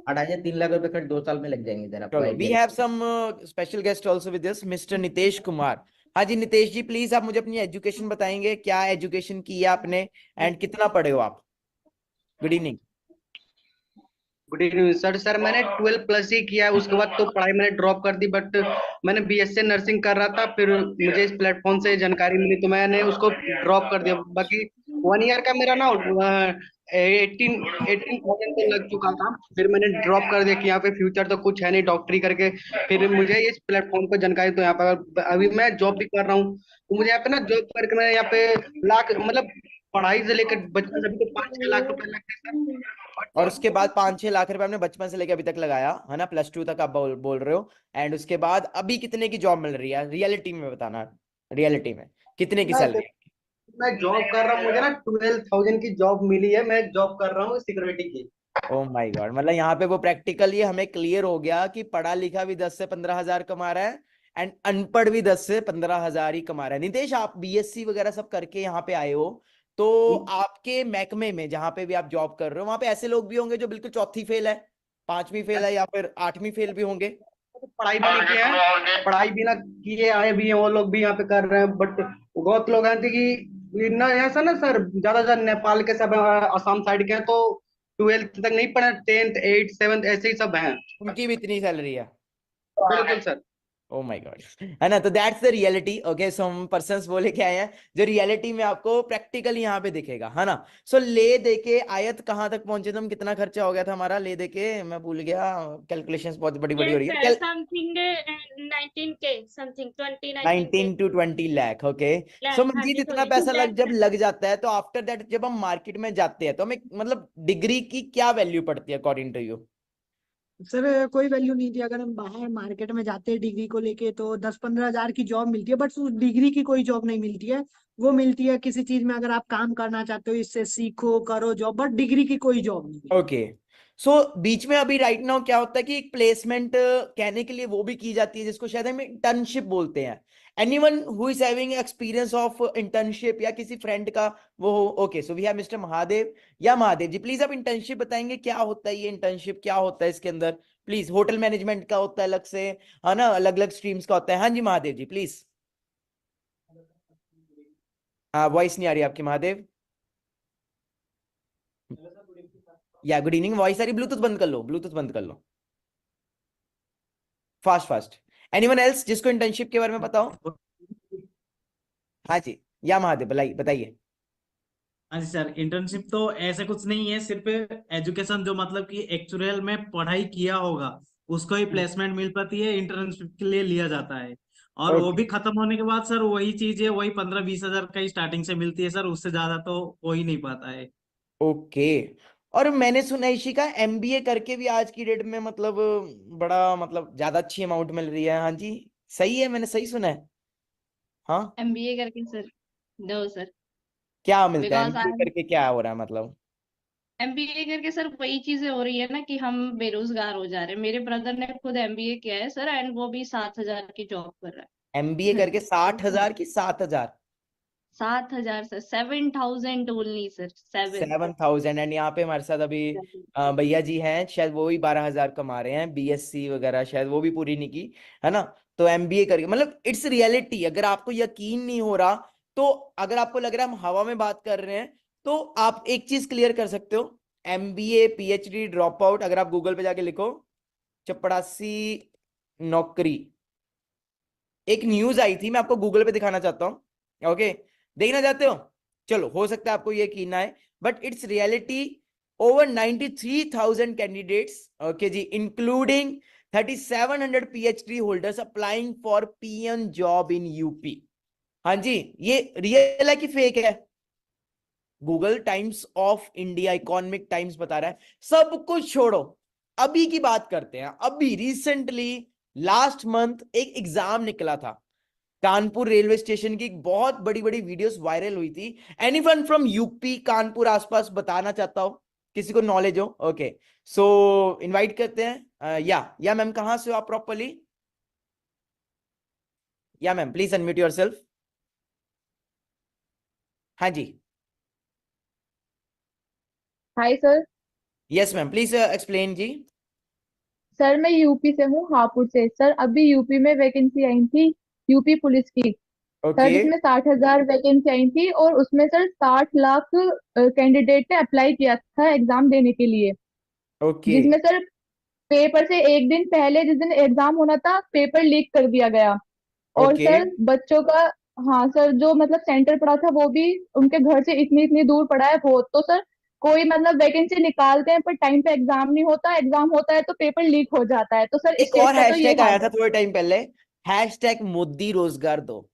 2.5 से 3 लाख रुपए खर्च 2 साल में लग जाएंगे सर आपको चलो, we ITI. Have some special guest also with this, mister Nitesh Kumar. हाँ जी, नितेश जी प्लीज आप मुझे अपनी एजुकेशन बताएंगे, क्या एजुकेशन की है आपने एंड कितना पढ़े हो आप? Good evening. Good evening sir. मैंने 12 प्लस ही किया है, उसके बाद तो पढ़ाई मैंने ड्रॉप कर दी। बट मैंने बीएससी नर्सिंग कर रहा था, फिर मुझे इस प्लेटफॉर्म से जानकारी मिली तो मैंने उसको ड्रॉप कर दिया। बाकी 1 ईयर का मेरा ना 18,000 तो लग चुका था, फिर मैंने ड्रॉप कर दिया कि यहाँ पे फ्यूचर तो कुछ है नहीं डॉक्टरी करके। फिर मुझे इस प्लेटफॉर्म पर जानकारी, तो यहाँ पर अभी मैं जॉब भी कर रहा हूँ, तो मुझे यहाँ पे ना जॉब करके मैं यहाँ पे लाख मतलब पढ़ाई से लेकर बचपन से अभी तो 5-6 लाख रुपए लगते हैं और सर। उसके बाद 5-6 लाख रुपए आपने बचपन से लेके अभी तक लगाया है ना, +2 तक आप बोल रहे हो। एंड उसके बाद अभी कितने की जॉब मिल रही है, रियलिटी में बताना, रियलिटी में कितने की मैं सैलरी? मैं जॉब कर रहा हूँ, मुझे ना 12,000 की जॉब मिली है, मैं जॉब कर रहा हूँ सिक्योरिटी की। ओ माय गॉड, मतलब यहाँ पे वो प्रैक्टिकली हमें क्लियर हो गया कि पढ़ा लिखा भी 10 से 15 हजार कमा रहा है एंड अनपढ़ भी 10 से 15 हजार ही कमा रहा है। नितेश, आप बीएससी वगैरह सब करके यहाँ पे आए हो, तो आपके महकमे में जहाँ पे भी आप जॉब कर रहे हो वहां पे ऐसे लोग भी होंगे जो बिल्कुल चौथी फेल है, 5वीं फेल है, या फिर 8वीं फेल भी होंगे? पढ़ाई भी नहीं किए हैं, पढ़ाई भी ना किए आए भी हैं, वो लोग भी यहाँ पे कर रहे हैं। बट बहुत लोग हैं कि ना ऐसा ना सर, ज्यादा नेपाल के सब हैं, असम साइड के हैं, तो 12th तक नहीं पढ़े, 10th 8th 7th ऐसे ही सब हैं। उनकी भी इतनी सैलरी है? बिल्कुल सर। ओ माय गॉड, है ना। तो दैट्स द रियलिटी। ओके, सो हम पर्सन्स बोले के आए हैं जो रियलिटी में आपको प्रैक्टिकली यहाँ पे दिखेगा, है ना। सो ले दे के आयत कहाँ तक पहुंचे तुम, कितना खर्चा हो गया था हमारा ले दे के, मैं भूल गया, कैलकुलेशंस बहुत बड़ी बड़ी हो रही है। Something 19K, something 19 19 to 20 lakh. Okay, so हाँ मंजीत जी, इतना सॉरी पैसा जब लग जाता है तो आफ्टर दैट जब हम मार्केट में जाते हैं तो हमें मतलब डिग्री की क्या वैल्यू पड़ती है अकॉर्डिंग टू यू? सर कोई वैल्यू नहीं थी। अगर हम बाहर मार्केट में जाते हैं डिग्री को लेके तो 10-15 हजार की जॉब मिलती है, बट उस डिग्री की कोई जॉब नहीं मिलती है। वो मिलती है किसी चीज में, अगर आप काम करना चाहते हो इससे सीखो करो जॉब, बट डिग्री की कोई जॉब नहीं है। ओके, सो बीच में अभी राइट नाउ क्या होता है कि एक प्लेसमेंट कहने के लिए वो भी की जाती है जिसको शायद हम इंटर्नशिप बोलते हैं। Anyone who is having experience of internship या किसी फ्रेंड का वो हो? Okay, so we have mister Mahadev. या महादेव जी प्लीज आप इंटर्नशिप बताएंगे, क्या होता है ये इंटर्नशिप, क्या होता है इसके अंदर प्लीज? होटल मैनेजमेंट का होता है अलग से, है ना, अलग अलग स्ट्रीम्स का होता है। हाँ जी महादेव जी प्लीज। हाँ, वॉइस नहीं आ रही आपकी महादेव। या गुड इवनिंग, वॉइस आ रही, ब्लूटूथ बंद कर लो, ब्लूटूथ बंद कर लो, फास्ट फास्ट। एनीवन एल्स जिसको इंटर्नशिप के बारे में पता हो? हाँ जी, या महादेव बताइए। हाँ जी सर, इंटर्नशिप तो ऐसे कुछ नहीं है, सिर्फ एजुकेशन जो मतलब कि एक्चुअल में पढ़ाई किया होगा उसको ही प्लेसमेंट मिल पाती है, इंटर्नशिप के लिए लिया जाता है। और वो ओके भी खत्म होने के बाद सर वही चीज है, वही 15-20 हजार का ही स्टार्टिंग से मिलती है सर, उससे ज्यादा तो हो ही नहीं पाता है। ओके। और मैंने सुना है इसी का एमबीए करके भी आज की डेट में मतलब बड़ा मतलब ज्यादा अच्छी अमाउंट मिल रही है। हाँ जी, सही है, मैंने सही सुना है? हाँ, एमबीए करके सर? No sir. क्या मिलता है बिकॉज एमबीए आई करके, क्या हो रहा है मतलब? एमबीए करके सर वही चीजें हो रही है ना कि हम बेरोजगार हो जा रहे हैं। मेरे ब्रदर ने खुद एमबीए किया है सर, एंड वो भी 7,000 की जॉब कर रहा एमबीए है। करके 60,000 की 7,000? 7,000 सर, 7,000 ओनली सर, 7। 7,000। एंड यहाँ पे हमारे साथ अभी भैया जी हैं, शायद वो भी 12,000 कमा रहे हैं, बीएससी वगैरह शायद वो भी पूरी नहीं की, है ना? तो एमबीए करके मतलब इट्स रियलिटी। अगर आपको यकीन नहीं हो रहा, तो अगर आपको लग रहा है हम हवा में बात कर रहे हैं, तो आप एक चीज क्लियर कर सकते हो। एमबीए पीएचडी ड्रॉप आउट, अगर आप गूगल पे जाके लिखो चपड़ासी नौकरी, एक न्यूज आई थी, मैं आपको गूगल पे दिखाना चाहता हूँ। ओके, देखना चाहते हो? चलो, हो सकता है आपको ये कीना है, but it's reality. Over 93,000 candidates, okay जी, including 3,700 PhD holders applying for PM job in UP. हाँ जी, ये रियल है कि फेक है? Google Times of India, Economic Times बता रहा है। सब कुछ छोड़ो, अभी की बात करते हैं। अभी रिसेंटली लास्ट मंथ एक एग्जाम निकला था, कानपुर रेलवे स्टेशन की बहुत बड़ी बड़ी वीडियोस वायरल हुई थी। एनीवन फ्रॉम यूपी, कानपुर आसपास बताना चाहता हो, किसी को नॉलेज हो? ओके, सो इनवाइट करते हैं। या मैम, कहां से हो आप प्रॉपरली? या मैम, प्लीज अनम्यूट योरसेल्फ। हाँ जी, hi sir. Yes ma'am, please explain जी। सर मैं यूपी से हूँ, हापुड़ से। सर अभी यूपी में वैकेंसी आई थी, यूपी पुलिस की। सर ओके जिसमें 60,000 वैकेंसी आई थी, और उसमें सर 60 लाख कैंडिडेट ने अप्लाई किया था एग्जाम देने के लिए। ओके जिसमें सर पेपर से एक दिन पहले, जिस दिन एग्जाम होना था, पेपर लीक कर दिया गया। और ओके। सर बच्चों का, हाँ सर, जो मतलब सेंटर पड़ा था वो भी उनके घर से इतनी इतनी दूर पड़ा है बहुत। तो सर कोई मतलब वैकेंसी निकालते हैं पर टाइम पे एग्जाम नहीं होता, एग्जाम होता है तो पेपर लीक हो जाता है। तो सर एक स्टेट और का तो ये हैशटैग आया हाल था है। थोड़े टाइम पहले, हैशटैग मोदी रोजगार दो,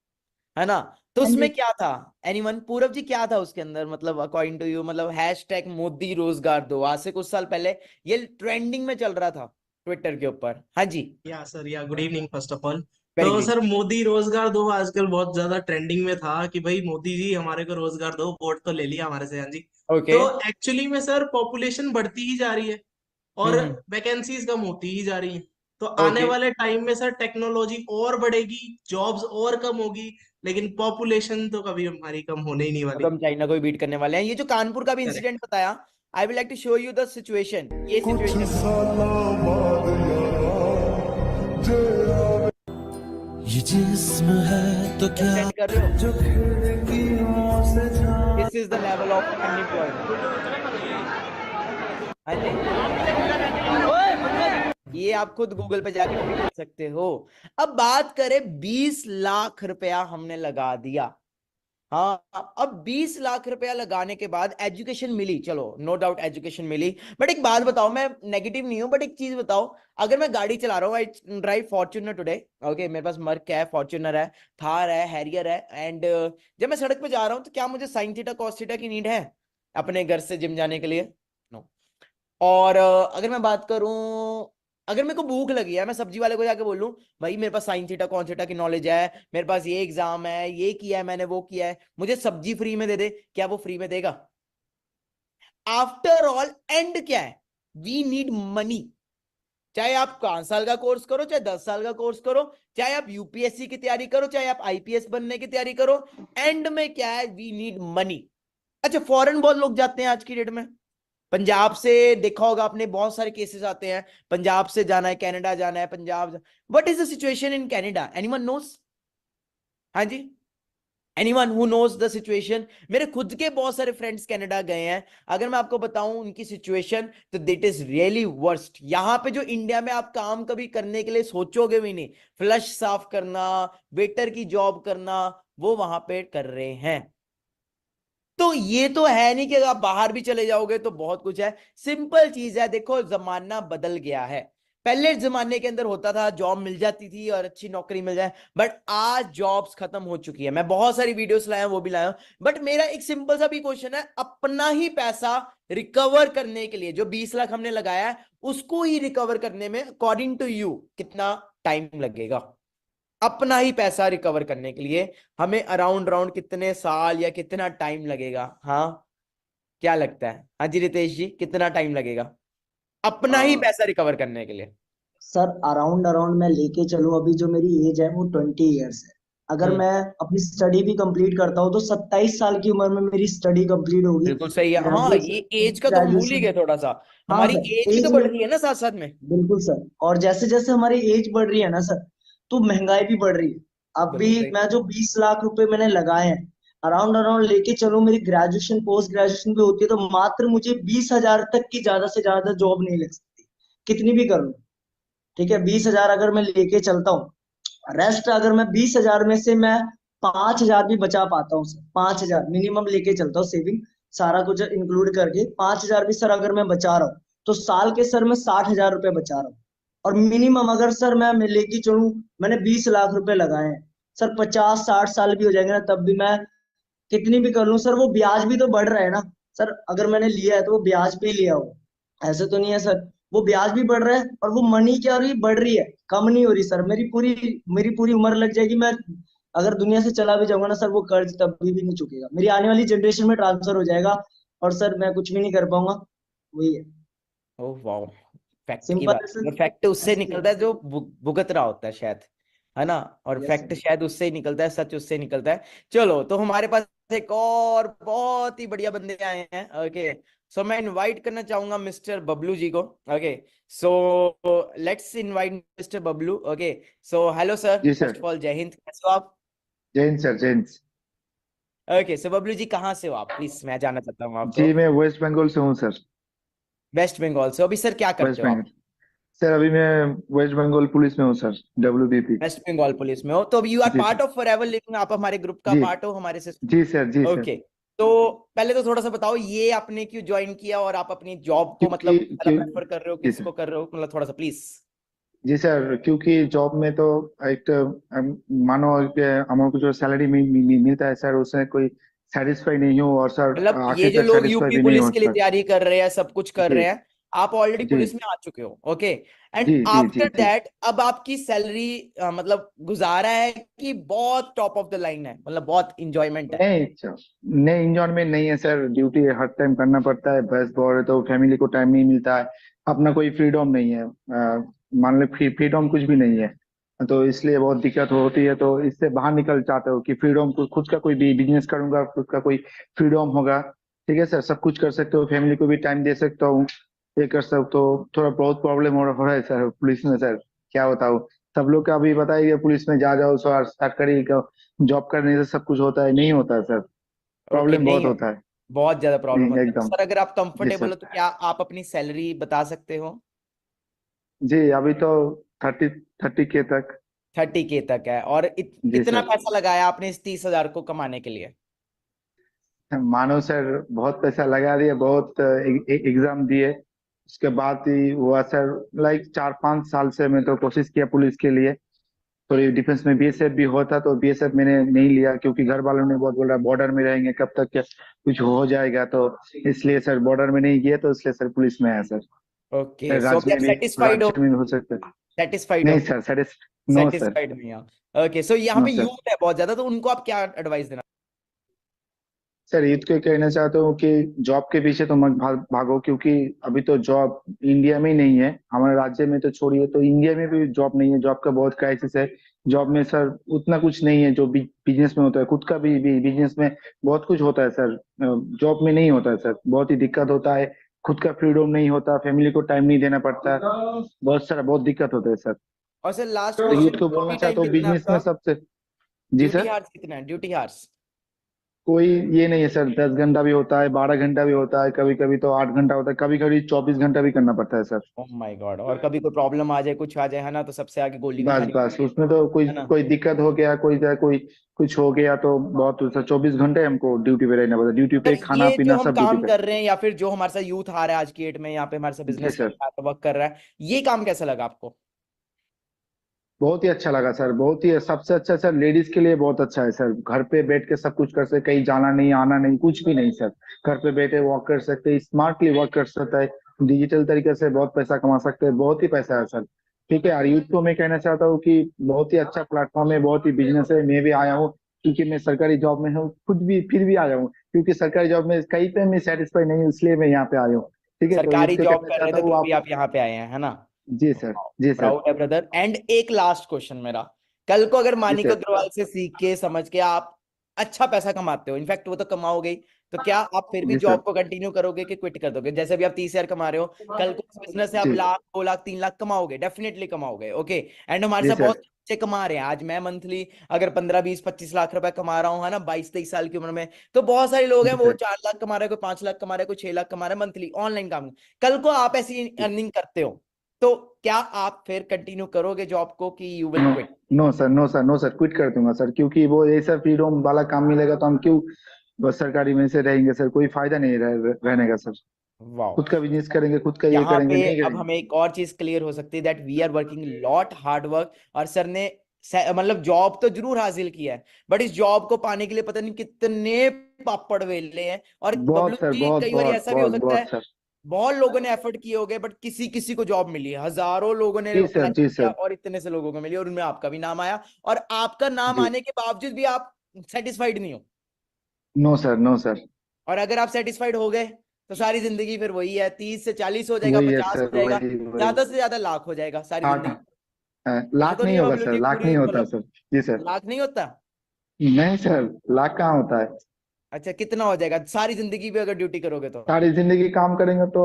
है ना? तो हाँ उसमें जी। क्या था? एनीवन, पूरब जी, क्या था उसके अंदर, मतलब अकॉर्डिंग टू यू, मतलब हैशटैग मोदी रोजगार दो आज से कुछ साल पहले ये ट्रेंडिंग में चल रहा था ट्विटर के ऊपर। हाँ जी, या सर, या good evening first of all. Very तो गुड। सर मोदी रोजगार दो आजकल बहुत ज्यादा ट्रेंडिंग में था कि भाई मोदी जी हमारे को रोजगार दो, वोट तो ले लिया हमारे से, हाँ जी। ओके। तो एक्चुअली में सर पॉपुलेशन बढ़ती ही जा रही है और हम्म। वैकेंसीज कम होती ही जा रही है। तो आने ओके, वाले टाइम में सर टेक्नोलॉजी और बढ़ेगी, जॉब्स और कम होगी, लेकिन पॉपुलेशन तो कभी हमारी कम होने ही नहीं तो वाली। हम चाइना को भी बीट करने वाले हैं। ये जो कानपुर का भी करेक्ट। इंसिडेंट बताया, I will like to show you the situation. ये सिचुएशन ये जिस्म है तो क्या कर रहे हो? जो खिड़की से this is the level of unemployment. हाँ जी, ये आप खुद गूगल पे जाके देख सकते हो। अब बात करें, 20 लाख रुपया हमने लगा दिया। हाँ, अब 20 लाख रुपया लगाने के बाद एजुकेशन मिली, चलो नो डाउट एजुकेशन मिली, बट एक बात बताओ, मैं नेगेटिव नहीं हूं, बट एक चीज बताओ, अगर मैं गाड़ी चला रहा हूँ, I drive Fortuner today, okay, मेरे पास मर्क है, फॉर्च्यूनर है, थार है, हैरियर है, एंड जब मैं सड़क पे जा रहा हूँ, तो क्या मुझे साइन थीटा कॉस थीटा की नीड है अपने घर से जिम जाने के लिए? नो। और अगर मैं बात करूं, अगर मेरे को भूख लगी है, मैं सब्जी वाले को जाके बोलूं, भाई मेरे पास साइन थीटा कॉन थीटा की नॉलेज है, मेरे पास ये एग्जाम है, ये किया है मैंने, वो किया है, मुझे सब्जी फ्री में दे दे, क्या वो फ्री में देगा? आफ्टर ऑल एंड क्या है? We need money. चाहे आप 5 साल का कोर्स करो, चाहे 10 साल का कोर्स करो, चाहे आप यूपीएससी की तैयारी करो, चाहे आप आईपीएस बनने की तैयारी करो, एंड में क्या है? We need money. अच्छा, फॉरेन बहुत लोग जाते हैं आज की डेट में, पंजाब से देखा होगा आपने, बहुत सारे केसेस आते हैं, पंजाब से जाना है कनाडा जाना है, Punjab. What is the situation in Canada? Anyone knows? हाँ जी, anyone who knows the situation? मेरे खुद के बहुत सारे फ्रेंड्स कनाडा गए हैं, अगर मैं आपको बताऊं उनकी सिचुएशन, तो दिट इज रियली वर्स्ट। यहां पे जो इंडिया में आप काम कभी करने के लिए सोचोगे भी नहीं, फ्लश साफ करना, वेटर की जॉब करना, वो वहां पे कर रहे हैं। तो ये तो है नहीं कि अगर आप बाहर भी चले जाओगे तो बहुत कुछ है। सिंपल चीज है, देखो जमाना बदल गया है। पहले जमाने के अंदर होता था जॉब मिल जाती थी और अच्छी नौकरी मिल जाए, बट आज जॉब्स खत्म हो चुकी है। मैं बहुत सारी वीडियोस लाया हूं, वो भी लाया हूं, बट मेरा एक सिंपल सा भी क्वेश्चन है, अपना ही पैसा रिकवर करने के लिए, जो 20 लाख हमने लगाया है, उसको ही रिकवर करने में अकॉर्डिंग टू यू कितना टाइम लगेगा? अपना ही पैसा रिकवर करने के लिए हमें अराउंड कितने साल या कितना टाइम लगेगा? हाँ, क्या लगता है? हाँ जी रितेश जी, कितना टाइम लगेगा अपना ही पैसा रिकवर करने के लिए? सर अराउंड अराउंड मैं लेके चलूं, अभी जो मेरी एज है वो 20 ईयर्स है। अगर मैं अपनी स्टडी भी कंप्लीट करता हूँ तो 27 साल की उम्र में मेरी स्टडी कंप्लीट होगी। बिल्कुल सही है। हाँ, ये एज का तो हम भूल ही गए थोड़ा सा। हाँ हमारी सर, एज भी तो एज बढ़ रही है ना साथ साथ में। बिल्कुल सर। और जैसे जैसे हमारी एज बढ़ रही है ना सर, तो महंगाई भी बढ़ रही है। अब भी मैं जो 20 लाख रुपए मैंने लगाए हैं, अराउंड अराउंड लेके चलो, मेरी ग्रेजुएशन पोस्ट ग्रेजुएशन भी होती है तो मात्र मुझे 20,000 तक की ज्यादा से ज्यादा जॉब नहीं लग सकती, कितनी भी कर लूं। ठीक है, 20,000 अगर मैं लेके चलता हूँ, रेस्ट अगर मैं 20,000 में से मैं 5,000 भी बचा पाता हूँ सर, 5,000 मिनिमम लेके चलता हूँ सेविंग, सारा कुछ इंक्लूड करके 5,000 भी सर अगर मैं बचा रहा हूँ तो साल के सर मैं 60,000 रुपए बचा रहा हूँ। और मिनिमम अगर सर मैं लेके चलूं, मैंने 20 लाख रुपए लगाए हैं सर, 50-60 साल भी हो जाएंगे ना तब भी मैं कितनी भी कर लूं सर, वो ब्याज भी तो बढ़ रहा है ना सर। अगर मैंने लिया है तो वो ब्याज पे ही लिया हो, ऐसे तो नहीं है सर। वो ब्याज भी बढ़ रहा है और वो मनी क्या हो रही है, बढ़ रही है, कम नहीं हो रही सर। मेरी पूरी उम्र लग जाएगी, मैं अगर दुनिया से चला भी जाऊंगा ना सर, वो कर्ज तब भी नहीं चुकेगा, मेरी आने वाली जनरेशन में ट्रांसफर हो जाएगा और सर मैं कुछ भी नहीं कर पाऊंगा। वही है। ओह वाओ, फैक्ट की सिंपल बात है है। सर, फैक्ट उससे ऐसे ही निकलता है जो भुगत रहा होता है शायद, है ना? और यस फैक्ट सर। शायद उससे ही निकलता है, सच उससे निकलता है। चलो, तो हमारे पास एक और बहुत ही बढ़िया बंदे आए हैं। ओके, सो मैं इनवाइट करना चाहूंगा मिस्टर बबलू जी को। Okay, so let's invite mister Bablu. Okay, so hello sir, जी फर्स्ट सर। ऑफ ऑल जय हिंद, कैसे हो आप? जय हिंद सर, जय हिंद। ओके, सो बबलू जी कहाँ से हो आप, प्लीज मैं जानना चाहता हूँ आपको। जी मैं वेस्ट बंगाल से हूँ सर। वेस्ट बंगाल से। अभी सर क्या करते वेस्ट हो आप? बंगाल सर, अभी मैं वेस्ट बंगाल पुलिस में हूँ sir, WBP। West Bengal police में हो तो यू आर जी part sir. Of Forever Living, आप हमारे ग्रुप का जी पार्ट हो, हमारे सिस्टम। जी सर, जी सर। ओके, तो पहले तो थोड़ा सा बताओ ये आपने क्यों ज्वाइन किया और आप अपनी जॉब को क्योंकि मतलब क्यों प्रेफर कर रहे हो, जी सर। किसको कर रहे हो, मतलब थोड़ा सा प्लीज। जी सर, क्योंकि जॉब में तो एक मानो कि हमको जो सैलरी मिलता है सर, उससे कोई सेटिस्फाई नहीं हो, और सर मतलब ये आखिर जो तक लोग सेटिस्फाई यूपी भी नहीं पुलिस हो के लिए सर। तैयारी कर रहे हैं, सब कुछ कर जी रहे हैं, आप ऑलरेडी जी पुलिस में आ चुके हो। ओके, एंड जी जी जी आफ्टर जी। दैट अब आपकी सैलरी मतलब गुजारा है कि बहुत टॉप ऑफ द लाइन है, मतलब बहुत इंजॉयमेंट है? नहीं सर, नहीं इंजॉयमेंट नहीं है सर, ड्यूटी हर टाइम करना पड़ता है, बस बहुत तो फैमिली को टाइम नहीं मिलता है, अपना कोई फ्रीडम नहीं है। मान लो फ्रीडम कुछ भी नहीं है, तो इसलिए बहुत दिक्कत होती है। तो इससे बाहर निकल चाहते हो कि फ्रीडम, खुद का कोई भी बिजनेस करूंगा, खुद का कोई फ्रीडम होगा। ठीक है सर, सब कुछ कर सकते हो, फैमिली को भी टाइम दे सकता हूँ, ये कर सकते हो। तो थोड़ा बहुत प्रॉब्लम हो रहा है सर पुलिस में सर, क्या बताऊँ। सब लोग का अभी बताइए, पुलिस में जा जाओ सर, सरकारी जॉब करने से सब कुछ होता है, नहीं होता है सर, ओके, प्रॉब्लम बहुत नहीं हो, होता है। बहुत ज्यादा प्रॉब्लम नहीं होती है। तो एकदम। सर अगर आप जी कंफर्टेबल सर। हो तो क्या आप अपनी सैलरी बता सकते हो? जी अभी तो 30 के तक। 30K तक है, और जी कितना सर। पैसा लगाया आपने इस 30,000 को कमाने के लिए? मानो सर बहुत पैसा लगा दिए, बहुत एग्जाम दिए, उसके बाद ही हुआ सर। लाइक 4-5 साल से मैं तो कोशिश किया पुलिस के लिए, थोड़ी डिफेंस में BSF भी होता, तो BSF मैंने नहीं लिया, क्योंकि घर वालों ने बहुत बोला बॉर्डर में रहेंगे कब तक, क्या कुछ हो जाएगा, तो इसलिए सर बॉर्डर में नहीं गया, तो इसलिए सर पुलिस में आया सर। ओके, सो राज्य क्या में भी, सेटिस्फाइड हो? राज्य में भी हो सकता है। सेटिस्फाइड हो? नहीं सर, नो सर। सेटिस्फाइड नहीं हो? ओके, सो यहाँ नो पे सर। यूथ है बहुत ज्यादा, तो उनको आप क्या एडवाइस देना? सर ईद को कहना चाहता हूँ कि जॉब के पीछे तो मत भागो, क्योंकि अभी तो जॉब इंडिया में ही नहीं है, हमारे राज्य में तो छोड़िए, तो इंडिया में भी जॉब नहीं है, जॉब का बहुत क्राइसिस है। जॉब में सर उतना कुछ नहीं है जो बिजनेस में होता है, खुद का भी बिजनेस में बहुत कुछ होता है सर, जॉब में नहीं होता है सर, बहुत ही दिक्कत होता है, खुद का फ्रीडम नहीं होता, फैमिली को टाइम नहीं देना पड़ता, बहुत सारा बहुत दिक्कत होता है सर। और सर लास्ट तो क्वेश्चन, यूथ को बोलना ड्यूटी टाइम चाहता हूँ कितना है बिजनेस में आपका? सबसे। जी ड्यूटी सर। हार्स कितना है, ड्यूटी हार्स? कोई ये नहीं है सर, 10 घंटा भी होता है, 12 घंटा भी होता है, कभी कभी तो 8 घंटा होता है, कभी कभी 24 घंटा भी करना पड़ता है सर। ओह माय गॉड, और कभी कोई प्रॉब्लम आ जाए, कुछ आ जाए, है ना, तो सबसे आगे गोली भी बस खानी बस, पड़ती उसमें तो कोई है ना? कोई दिक्कत हो गया, कोई कुछ हो गया तो बहुत सर, 24 घंटे हमको ड्यूटी पे रहना पड़ता है, ड्यूटी सर पे खाना ये जो पीना हम सब ड्यूटी काम पे। कर रहे हैं या फिर जो हमारे साथ यूथ आ रहा है आज की डेट में यहाँ पे हमारे साथ जी बिजनेस कर सर। रहा है, वर्क कर रहा है, ये काम कैसा लगा आपको? बहुत ही अच्छा लगा सर, बहुत ही, सबसे अच्छा सर लेडीज के लिए बहुत अच्छा है सर, घर पे बैठ के सब कुछ कर सकते, कहीं जाना नहीं आना नहीं कुछ भी नहीं सर, घर पे बैठे वॉक कर सकते, स्मार्टली वर्क कर सकता है, डिजिटल तरीके से बहुत पैसा कमा सकते हैं, बहुत ही पैसा है सर। ठीक है यार, यूथ को मैं कहना चाहता हूँ कि बहुत ही अच्छा प्लेटफॉर्म है, बहुत ही बिजनेस है। मैं भी आया हूँ क्योंकि मैं सरकारी जॉब में हूँ खुद भी, फिर भी आया हूँ क्योंकि सरकारी जॉब में कहीं पे मैं सेटिस्फाई नहीं हूँ, इसलिए मैं यहाँ पे आया हूँ। ठीक है, तो यूथ सरकारी से जॉब कहना कर रहे चाहता थे हूँ तो भी आप। आप यहाँ पे आए हैं, है ना? जी सर, जी सर, प्राउड है ब्रदर। एंड एक लास्ट क्वेश्चन मेरा, कल को अगर जी मानिक सर, अग्रवाल से सीख के समझ के आप अच्छा पैसा कमाते हो, इनफैक्ट वो तो कमाओगे ही, तो क्या आप फिर भी जी जॉब सर, को कंटिन्यू करोगे कि क्विट कर दोगे? जैसे अभी आप 30,000 कमा रहे हो, कल को इस बिजनेस से आप जी लाख, 2 लाख, 3 लाख कमाओगे, डेफिनेटली कमाओगे। ओके, एंड हमारे जी साथ सर, बहुत बच्चे कमा रहे हैं। आज मैं मंथली अगर 15, 20, 25 लाख रुपए कमा रहा हूँ, है ना, 22, 23 साल की उम्र में, तो बहुत सारे लोग हैं जी वो सर। 4 लाख कमा रहे हैं, कोई 5 लाख कमा रहा है, कोई 6 लाख कमा रहा है मंथली ऑनलाइन काम। कल को आप ऐसी अर्निंग करते हो तो क्या आप फिर कंटिन्यू करोगे जॉब को कि you will no, quit? No sir, no sir, no sir, quit कर दूंगा सर, क्योंकि वो ऐसा फ्रीडम वाला काम मिलेगा तो हम क्यों बस सरकारी में से रहेंगे सर? कोई फायदा नहीं रहने का सर। वाओ। खुद का बिजनेस करेंगे, खुद का ये यहाँ करेंगे, पे नहीं अब करेंगे। हमें एक और चीज क्लियर हो सकती है, that we are working lot hard work. और सर ने मतलब जॉब तो जरूर हासिल किया है, बट इस जॉब को पाने के लिए पता नहीं कितने पापड़ बेले हैं। और बबलू बहुत सर, जी बहुत कई बार बहुत ऐसा भी हो बहुत सकता बहुत है सर। बहुत लोगों ने एफर्ट किए होंगे बट किसी किसी को जॉब मिली है, हजारों लोगों ने जी अप्लाई सर, जी किया सर, और इतने से लोगों को मिली और उनमें आपका भी नाम आया, और आपका नाम जी। आने के बावजूद भी आप सेटिस्फाइड नहीं हो। No sir, no sir. और अगर आप सेटिस्फाइड हो गए तो सारी जिंदगी फिर वही है, 30 से 40 हो जाएगा, वही है 50 हो सर, जाएगा, वही वही। ज्यादा से ज्यादा लाख हो जाएगा सारी आठ जिंदगी। हाँ लाख तो नहीं नहीं होगा बबलू सर, जी, लाख पूरी नहीं होता मतलब सर। जी सर। लाख नहीं होता? नहीं सर, लाख कहाँ होता है? अच्छा, कितना हो जाएगा सारी जिंदगी भी अगर ड्यूटी करोगे तो? सारी जिंदगी काम करेंगे तो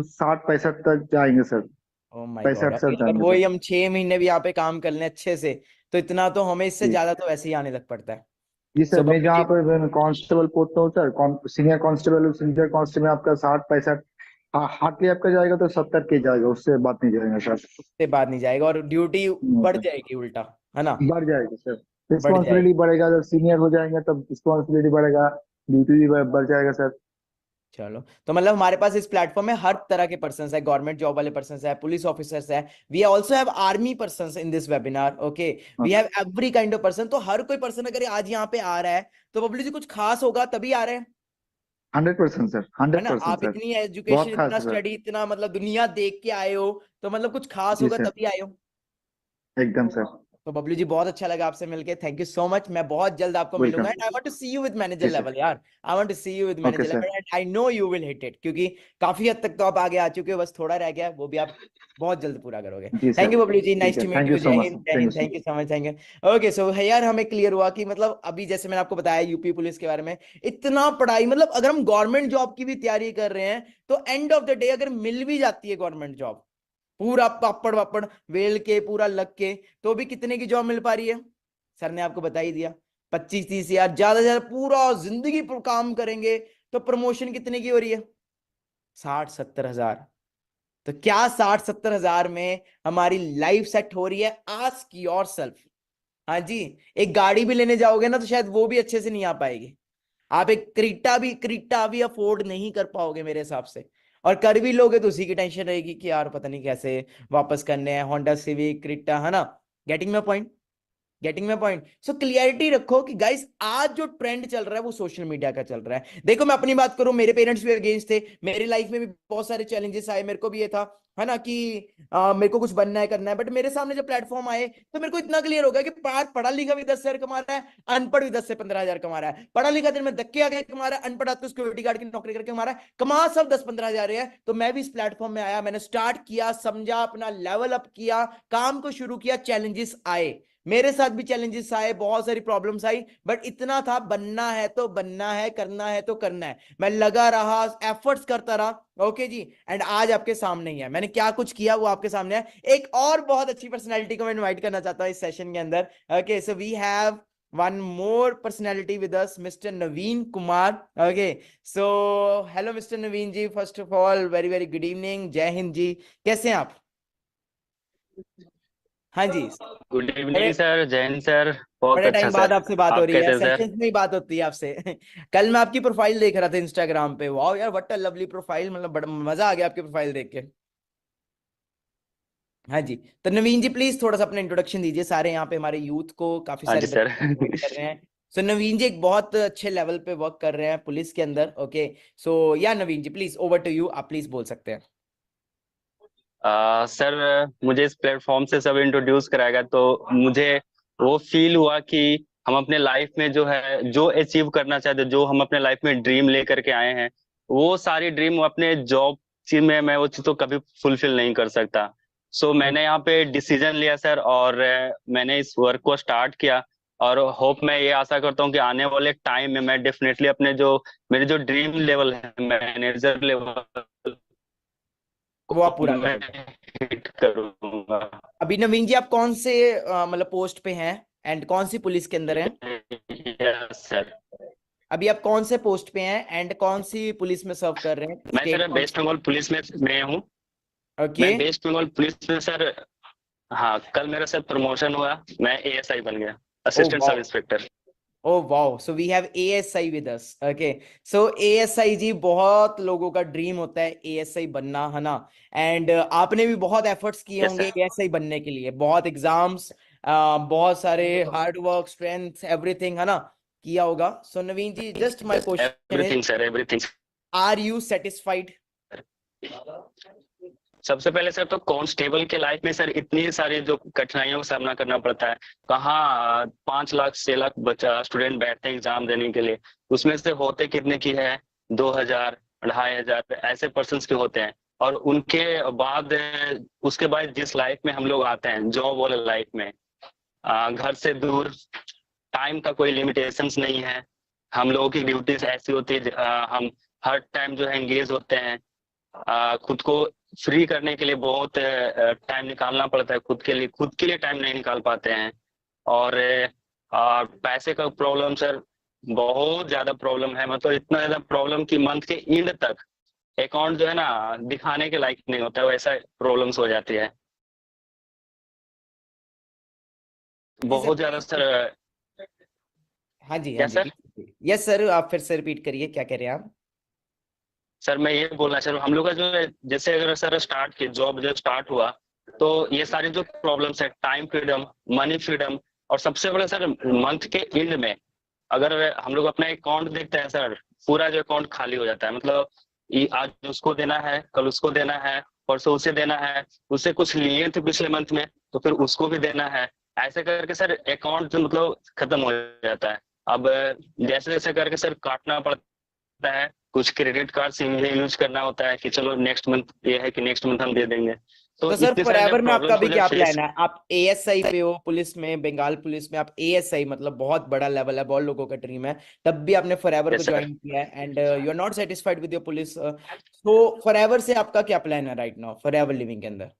60 65 तक जाएंगे सर। Oh my God. 65 तक अगर जाएंगे सर। वही हम 6 महीने भी यहाँ पे काम कर लें अच्छे से, तो इतना तो हमें इससे जी ज्यादा तो वैसे ही आने लग पड़ता है। जी सो सर, मैं बबलू जहाँ जी, पर कांस्टेबल पोस्ट पे हूँ sir, senior constable, senior constable में आपका 60 65 हार्डली आपका जाएगा तो 70 के जाएगा, उससे बात नहीं जाएगा सर। उससे बात नहीं जाएगा और ड्यूटी नो बढ़ सर, जाएगी उल्टा, है ना? बढ़ जाएगा सर। बढ़ जाएगी। रिस्पॉन्सिबिलिटी बढ़ेगा, जब सीनियर हो जाएंगे तब रिस्पॉन्सिबिलिटी बढ़ेगा, ड्यूटी भी बढ़ जाएगा सर। चलो, तो मतलब हमारे पास इस प्लेटफॉर्म में हर तरह के पर्सन है, गवर्नमेंट जॉब वाले पर्सन है, पुलिस ऑफिसर्स है, we also have army person in this webinar. Okay, we have every kind of person. तो हर कोई पर्सन अगर आज यहाँ पे आ रहा है तो बबलू जी कुछ खास होगा तभी आ रहे हैं, 100% सर, है ना? 100% आप सर। इतनी एजुकेशन, बहुत इतना खास है सर। स्टडी, इतना मतलब दुनिया देख के आए हो, तो मतलब कुछ खास जी होगा सर, तभी आए हो। एकदम सर। तो बबलू जी बहुत अच्छा लगा आपसे मिलके, थैंक यू सो मच। मैं बहुत जल्द आपको मिलूंगा welcome. And I want to see you with manager जी सर। लेवल यार। I want to see you with okay manager sir. Level and I know you will hit it, क्योंकि काफी हद तक तो आप आगे आ चुके हो, बस थोड़ा रह गया है, वो भी आप बहुत जल्द पूरा करोगे। जी thank sir. You Bablu ji, ठीक नाइस है, to meet thank you you. So Jai much Hind, sir, Jai thank you Hind, sir. Thank you so much, thank you. Okay, so यार हमें क्लियर हुआ कि मतलब अभी जैसे मैंने आपको बताया यूपी पुलिस के बारे में, इतना पढ़ाई, मतलब अगर हम गवर्नमेंट जॉब की भी तैयारी कर रहे हैं तो एंड ऑफ द डे अगर मिल भी जाती है गवर्नमेंट जॉब, पूरा पापड़ वापड़ वेल के पूरा लग के, तो भी कितने की जॉब मिल पा रही है? सर ने आपको बता ही दिया, 25 30 हजार, ज्यादा से ज्यादा पूरा जिंदगी पर काम करेंगे तो प्रमोशन कितने की हो रही है? 60 70 हजार। तो क्या 60 70 हजार में हमारी लाइफ सेट हो रही है? Ask your self. हाँ जी, एक गाड़ी भी लेने जाओगे ना तो शायद वो भी अच्छे से नहीं आ पाएगी। आप एक क्रीटा भी अफोर्ड नहीं कर पाओगे मेरे हिसाब से, और कर भी लोगे तो उसी की टेंशन रहेगी कि यार पता नहीं कैसे वापस करने हैं, होंडा सिविक, क्रीटा, है ना? Getting my point? Getting my point? So clarity रखो कि गाइस आज जो ट्रेंड चल रहा है वो सोशल मीडिया का चल रहा है। देखो मैं अपनी बात करूं, मेरे पेरेंट्स भी अगेंस्ट थे, मेरी लाइफ में भी बहुत सारे चैलेंजेस आए, मेरे को भी ये था, है ना, कि मेरे को कुछ बनना है, करना है, बट मेरे सामने जब प्लेटफॉर्म आए तो मेरे को इतना क्लियर हो गया कि पढ़ा लिखा भी 10 हजार कमा रहा है, अनपढ़ भी 10 से 15 हजार कमा रहा है। पढ़ा लिखा दिन में धक्के आके कमा रहा है, अनपढ़ तो सिक्योरिटी गार्ड की नौकरी करके कमा रहा है, कमा सब 10 15 हजार है। तो मैं भी इस प्लेटफॉर्म में आया, मैंने स्टार्ट किया, समझा, अपना लेवल अप किया, काम को शुरू किया, चैलेंजेस आए, मेरे साथ भी चैलेंजेस आए, बहुत सारी प्रॉब्लम्स आई, बट इतना था, बनना है तो बनना है, करना है तो करना है। मैं लगा रहा, एफर्ट्स करता रहा। ओके जी, एंड आज आपके सामने ही है, मैंने क्या कुछ किया वो आपके सामने है। एक और बहुत अच्छी पर्सनैलिटी को मैं इन्वाइट करना चाहता हूँ इस सेशन के अंदर। Okay, so we have one more personality with us, Mr. Naveen Kumar. Okay, so hello Mr. Naveen ji, first of all very very good evening, जय हिंद जी, कैसे हैं आप? हाँ जी, गुड बड़े इवनिंग सर, जैन सर। बहुत बड़े अच्छा टाइम बाद सर। आपसे बात हो आप रही है, कैसे हैं सर? सेशंस में ही बात होती है आपसे। कल मैं आपकी प्रोफाइल देख रहा था इंस्टाग्राम पे, वाह यार व्हाट अ लवली प्रोफाइल, मतलब बड़ा मजा आ गया आपकी प्रोफाइल देख के। हाँ जी, तो नवीन जी प्लीज थोड़ा सा अपना इंट्रोडक्शन दीजिए, सारे यहाँ पे हमारे यूथ को काफी हाँ सारे जी सर। बच्चे join कर रहे हैं। सो नवीन जी एक बहुत अच्छे लेवल पे वर्क कर रहे हैं पुलिस के अंदर। ओके, सो या नवीन जी प्लीज ओवर टू यू, आप प्लीज बोल सकते हैं। सर मुझे इस प्लेटफॉर्म से सब इंट्रोड्यूस कराएगा तो मुझे वो फील हुआ कि हम अपने लाइफ में जो है जो अचीव करना चाहते, जो हम अपने लाइफ में ड्रीम लेकर के आए हैं, वो सारी ड्रीम अपने जॉब चीज में मैं वो चीज तो कभी फुलफिल नहीं कर सकता। सो मैंने यहाँ पे डिसीजन लिया सर, और मैंने इस वर्क को स्टार्ट किया, और होप मैं ये आशा करता हूँ कि आने वाले टाइम में मैं डेफिनेटली अपने जो मेरे जो ड्रीम लेवल है मैनेजर लेवल वो आप पूरा मैं करोगे। हिट करूंगा। अभी नवीन जी आप कौन से मतलब पोस्ट पे हैं एंड कौन सी पुलिस के अंदर हैं? Yes sir. अभी आप कौन से पोस्ट पे हैं एंड कौन सी पुलिस में सर्व कर रहे हैं? मैं स्टेट सर कौन वेस्ट बंगाल पुलिस में हूँ। ओके मैं वेस्ट बंगाल पुलिस में सर, हाँ कल मेरा सर प्रमोशन हुआ, मैं एएसआई बन गया, assistant sub inspector. Oh wow, so we have ASI with us. Okay, so ASI जी बहुत लोगों का ड्रीम होता है ASI बनना, है ना? एंड आपने भी बहुत एफर्ट्स किए Yes, होंगे sir. ASI बनने के लिए, बहुत एग्जाम्स, बहुत सारे हार्ड वर्क, स्ट्रेंथ, एवरीथिंग, है ना, किया होगा. So Naveen ji, just my question everything is, sir, everything. Are you satisfied? सबसे पहले सर तो कांस्टेबल के लाइफ में सर इतनी सारी जो कठिनाइयों का सामना करना पड़ता है, कहाँ 5 लाख 6 लाख बच्चा स्टूडेंट बैठते हैं एग्जाम देने के लिए, उसमें से होते कितने की है 2000 2500 ऐसे पर्सन के होते हैं। और उनके बाद उसके बाद जिस लाइफ में हम लोग आते हैं, जॉब वाले लाइफ में, घर से दूर, टाइम का कोई लिमिटेशंस नहीं है, हम लोगों की ड्यूटीज ऐसी होती है, हम हर टाइम जो है एंगेज होते हैं, खुद को फ्री करने के लिए बहुत टाइम निकालना पड़ता है, खुद के लिए टाइम नहीं निकाल पाते हैं। और पैसे का प्रॉब्लम सर बहुत ज्यादा प्रॉब्लम है, मतलब इतना ज्यादा प्रॉब्लम कि मंथ के एंड तक अकाउंट जो है ना दिखाने के लायक नहीं होता है, वैसा प्रॉब्लम्स हो जाती है बहुत ज्यादा सर। हाँ जी, क्या हाँ सर? जी, यस सर, आप फिर से रिपीट करिए, क्या कह रहे हैं आप? सर मैं ये बोलना चाह रहा हूँ, हम लोग का जो है जैसे अगर सर स्टार्ट की जॉब जब स्टार्ट हुआ तो ये सारी जो प्रॉब्लम्स है, टाइम फ्रीडम, मनी फ्रीडम, और सबसे बड़ा सर मंथ के एंड में अगर हम लोग अपना अकाउंट देखते हैं सर, पूरा जो अकाउंट खाली हो जाता है, मतलब आज उसको देना है, कल उसको देना है, परसों उसे देना है, उससे कुछ लिए थे पिछले मंथ में तो फिर उसको भी देना है, ऐसे करके सर अकाउंट जो मतलब खत्म हो जाता है। अब जैसे जैसे करके सर काटना पड़ता है, कुछ क्रेडिट कार्ड से यूज करना होता है कि चलो नेक्स्ट मंथ ये है कि नेक्स्ट मंथ हम दे देंगे। तो सर इतने सारे फॉरएवर में आपका प्रॉब्लम्स भी मुझे क्या फेस, प्लान है? आप एएसआई पे हो पुलिस में, बंगाल पुलिस में आप एएसआई, मतलब बहुत बड़ा लेवल है, बहुत लोगों का ड्रीम है, तब भी आपने फॉरएवर को यस सर। ज्वाइन किया है and you are not satisfied with your police, तो फॉरएवर से आपका क्या प्लान है राइट नाउ फॉरएवर लिविंग के अंदर?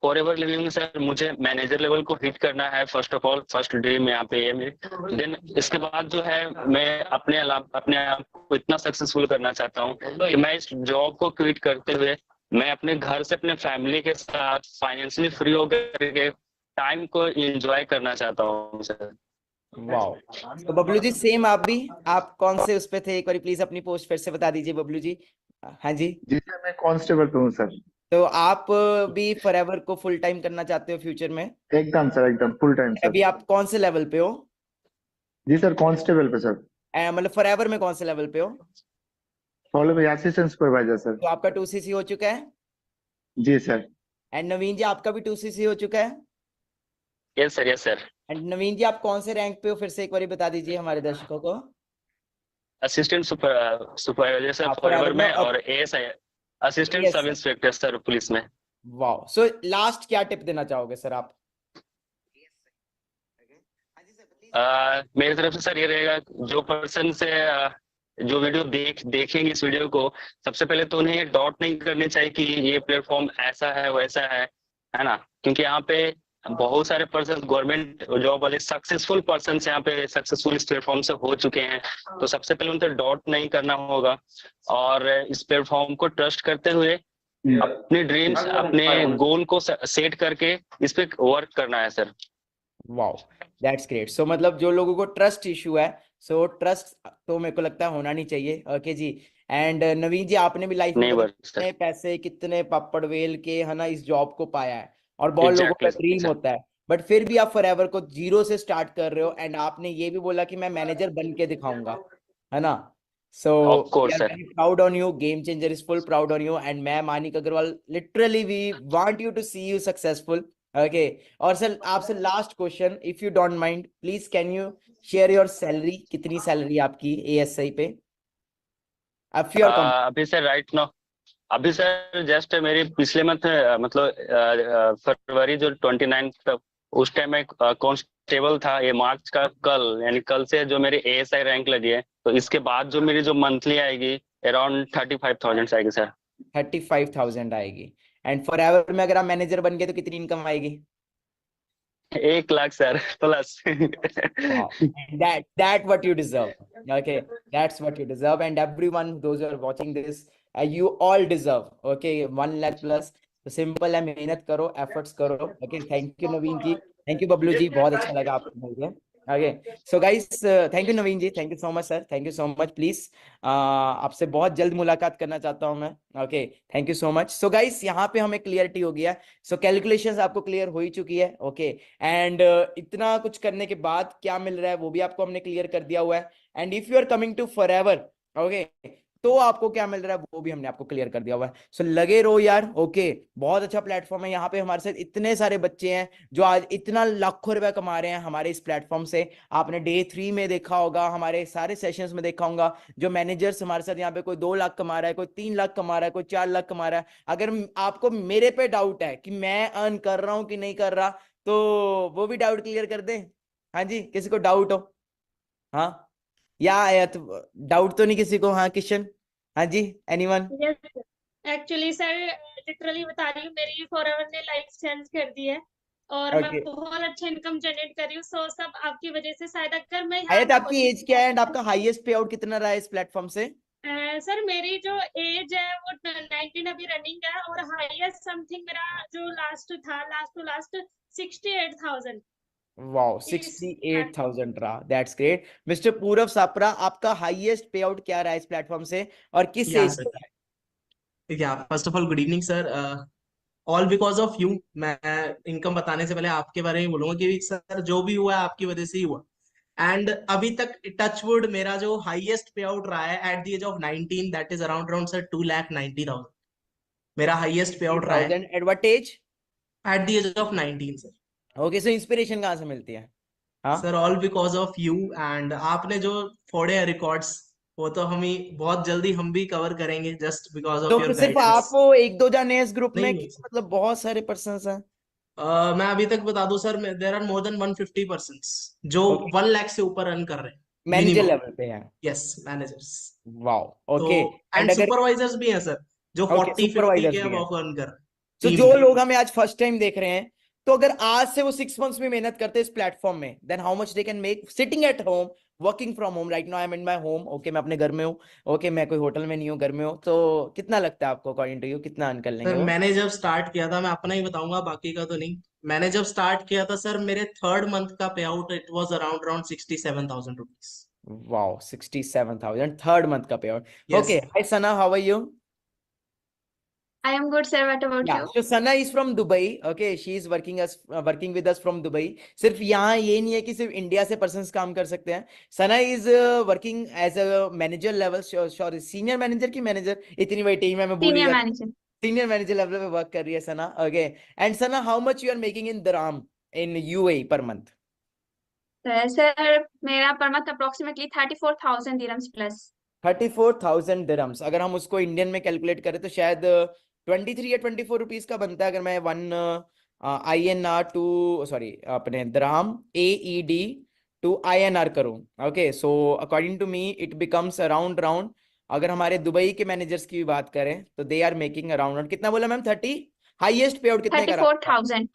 फॉरएवर लिविंग में सर मुझे मैनेजर लेवल को हिट करना है, first of all, first dream यहाँ पे ये मेरी। देन इसके बाद जो है मैं अपने आप को इतना सक्सेसफुल करना चाहता हूँ कि मैं इस जॉब को क्विट करते हुए मैं अपने घर से अपने फैमिली के साथ फाइनेंशियली फ्री होकर के टाइम को एंजॉय करना चाहता हूँ सर। वाओ, तो बबलू जी सेम आप भी, आप कौन से उस पे थे? एक बार प्लीज अपनी पोस्ट फिर से बता दीजिए बबलू जी। हाँ जी जी सर, मैं कांस्टेबल पे हूँ सर। तो आप भी फॉरएवर को फुल टाइम करना चाहते हो फ्यूचर में? एकदम सर, एकदम फुल टाइम सर। अभी आप कौन से लेवल पे हो? जी सर, कांस्टेबल पे सर। मतलब फॉरएवर में कौन से लेवल पे हो? Follow by assistant supervisor sir. तो आपका 2cc हो चुका है? जी सर। एंड नवीन जी आपका भी 2cc हो चुका है? Yes sir, yes sir. And Naveen ji आप कौन से रैंक पे हो, फिर से एक बार बता दीजिए हमारे दर्शकों को। असिस्टेंट सुपरवाइजर सर आप फॉरएवर फॉरएवर में, में, और एएसआई असिस्टेंट यस सब सर। इंस्पेक्टर सर पुलिस में। वाओ, सो लास्ट क्या टिप देना चाहोगे सर आप? मेरी तरफ से सर ये रहेगा, जो पर्सन से जो वीडियो देखेंगे इस वीडियो को, सबसे पहले तो उन्हें डॉट नहीं करनी चाहिए कि ये प्लेटफॉर्म ऐसा है वैसा है ना, क्योंकि यहाँ पे बहुत सारे पर्सन गवर्नमेंट जॉब वाले सक्सेसफुल पर्सन यहाँ पे सक्सेसफुल इस प्लेटफॉर्म से हो चुके हैं, तो सबसे पहले उनको डॉट नहीं करना होगा और इस प्लेटफॉर्म को ट्रस्ट करते हुए अपने ड्रीम्स, अपने गोल को सेट करके इस पे वर्क करना है sir. Wow, that's great. So मतलब जो लोगों को ट्रस्ट इशू है, सो ट्रस्ट तो मेरे को लगता है होना नहीं चाहिए। Okay ji. एंड नवीन जी आपने भी लाइफ में नहीं कितने पैसे, कितने पापड़ वेल के, है ना, इस जॉब को पाया है, और बहुत लोगों का ड्रीम होता है, बट फिर भी आप फॉरएवर को जीरो से स्टार्ट कर रहे हो, एंड आपने ये भी बोला कि मैं मैनेजर बन के दिखाऊंगा, है ना। So Of we course, are sir. very proud on you. Game Changer is full proud on you. And मैं Manik Agarwal literally we want you to see you successful. Okay. और सर आपसे last question, if you don't mind, please can you share your salary? कितनी salary आपकी ASI पे? If you are comfortable. अभी sir right now अभी sir just मेरी पिछले month मतलब फरवरी जो 29 तक उस टाइम में कांस्टेबल था। ये मार्च का कल यानी कल से जो मेरी एएसआई रैंक लगी है, तो इसके बाद जो मेरी जो मंथली आएगी अराउंड 35,000 आएगी सर। 35,000 आएगी। एंड फॉर एवर में अगर आप मैनेजर बन गए तो कितनी इनकम आएगी? 1 lakh sir plus. Wow. That what you deserve. Okay, that's what you deserve. And everyone, those who are watching this, you all deserve. Okay, 1 lakh plus. तो सिंपल है, मेहनत करो, एफर्ट्स करो। Okay, thank you Naveen ji, thank you Bablu ji, बहुत अच्छा लगा आपको मिलके। Okay so guys, thank you Naveen ji, thank you so much sir, thank you so much. Please आपसे बहुत जल्द मुलाकात करना चाहता हूं मैं। Okay, thank you so much. So guys, यहाँ पे हमें क्लियरिटी हो गया। सो कैलकुलेशंस आपको क्लियर हो ही चुकी है। ओके, एंड इतना कुछ करने के बाद क्या मिल रहा है वो भी आपको हमने क्लियर कर दिया हुआ है। And if you are coming to Forever, okay, तो आपको क्या मिल रहा है वो भी हमने आपको क्लियर कर दिया हुआ है। सो लगे रहो यार। ओके, बहुत अच्छा प्लेटफॉर्म है। यहाँ पे हमारे साथ इतने सारे बच्चे हैं जो आज इतना लाखों रुपए कमा रहे हैं हमारे इस प्लेटफॉर्म से। आपने डे 3 में देखा होगा, हमारे सारे सेशंस में देखा होगा, जो मैनेजर्स हमारे साथ यहाँ पे कोई 2 लाख कमा रहा है, कोई 3 लाख कमा रहा है, कोई 4 लाख कमा रहा है। अगर आपको मेरे पे डाउट है कि मैं अर्न कर रहा हूँ कि नहीं कर रहा, तो वो भी डाउट क्लियर कर दें। हाँ जी, किसी को डाउट हो? हाँ, या तो डाउट तो नहीं किसी को? हाँ किशन, हाँ जी, एनीवन? एक्चुअली सर लिटरली बता रही हूँ, मेरी फॉरएवर ने लाइफ चेंज कर दी है और मैं Okay. बहुत अच्छा इनकम जनरेट कर रही हूँ। सो सब आपकी वजह से। शायद अगर मैं यहाँ आयत, ना आपकी होती एज क्या है एंड आपका हाईएस्ट पे आउट कितना रहा है इस प्लेटफॉर्म से? सर मेरी जो एज है वो 19 अभी रनिंग है और हाईएस्ट समथिंग मेरा जो लास्ट था, लास्ट टू लास्ट 68,000। वाओ, 68,000 रहा। That's great. मिस्टर पूरव सापरा, आपका हाईएस्ट पे आउट क्या रहा है इस प्लेटफॉर्म से और किस या एज सर, पे रहा है? ठीक है। First of all good evening sir. All because of you. मैं इनकम बताने से पहले आपके बारे में बोलूंगा कि सर जो भी हुआ है आपकी वजह से ही हुआ। एंड अभी तक टचवुड मेरा जो हाईएस्ट पे आउट रहा है at the age of 19, that is around sir 2,90,000 मेरा हाईएस्ट पे आउट रहा है 80,000 at what age? At the age of 19 sir. Okay, so inspiration कहाँ से मिलती है? हाँ sir all because of you. And आपने जो फोड़े हैं रिकॉर्ड्स, वो तो हम ही बहुत जल्दी हम भी कवर करेंगे जस्ट बिकॉज तो ऑफ योर सिर्फ गाइडेंस। आप वो 1-2 जाने हैं इस ग्रुप में नहीं कि नहीं सर। मतलब बहुत सारे पर्सन्स हैं? मैं अभी तक बता दूं sir, there are more than 150 persons जो ओके, 1 लाख से ऊपर रन कर रहे हैं मैनेजर मिनिमम। लेवल पे हैं? Yes, managers. वाओ, तो ओके। एंड एंड अगर सुपरवाइजर्स भी हैं सर जो ओके, 40-50 सुपरवाइजर्स के भी हैं। अब अर्न कर रहे हैं तो टीम जो में। लोग हमें आज फर्स्ट टाइम देख रहे हैं, तो अगर आज से वो 6 मंथ्स में मेहनत करते हैं इस प्लेटफॉर्म में, then how much they can make sitting at home, working from home. Right now I am in my home. Okay, मैं अपने घर में हूँ। ओके, मैं कोई होटल में नहीं हूँ, घर में हूँ। तो कितना लगता है आपको, अकॉर्डिंग टू यू, कितना अर्न कर लेंगे सर वो? मैंने जब स्टार्ट किया था, मैं अपना ही बताऊंगा बाकी का तो नहीं। मैंने जब स्टार्ट किया था सर, मेरे 3rd मंथ का payout it was around 67,000 rupees. Wow, 67,000 third month का payout. Yes okay, hi Sana, how are you? I am good, sir. What about Yeah, you? so Sana is from Dubai. Okay, she is working with us from Dubai. सिर्फ यहाँ ये नहीं है कि सिर्फ India से persons काम कर सकते हैं। Sana is working as a manager level, sorry senior manager की मैनेजर, इतनी बड़ी टीम है, मैं भूल ही Senior गया। manager. सीनियर मैनेजर लेवल पे वर्क कर रही है Sana. Okay, and Sana, how much you are making in dirham in UAE per month? Sir मेरा per month approximately 34,000 dirhams plus. 34,000 dirhams. अगर हम उसको इंडियन में कैलकुलेट करें तो शायद 23 या 24 रुपीज का बनता है। अगर मैं 1 INR टू, सॉरी अपने दराम AED टू INR करूं। Okay, so according to me it becomes around अगर हमारे दुबई के मैनेजर्स की भी बात करें तो दे आर मेकिंग अराउंड, कितना बोला मैम? 30? हाईएस्ट पे आउट कितने का रहा? 34,000।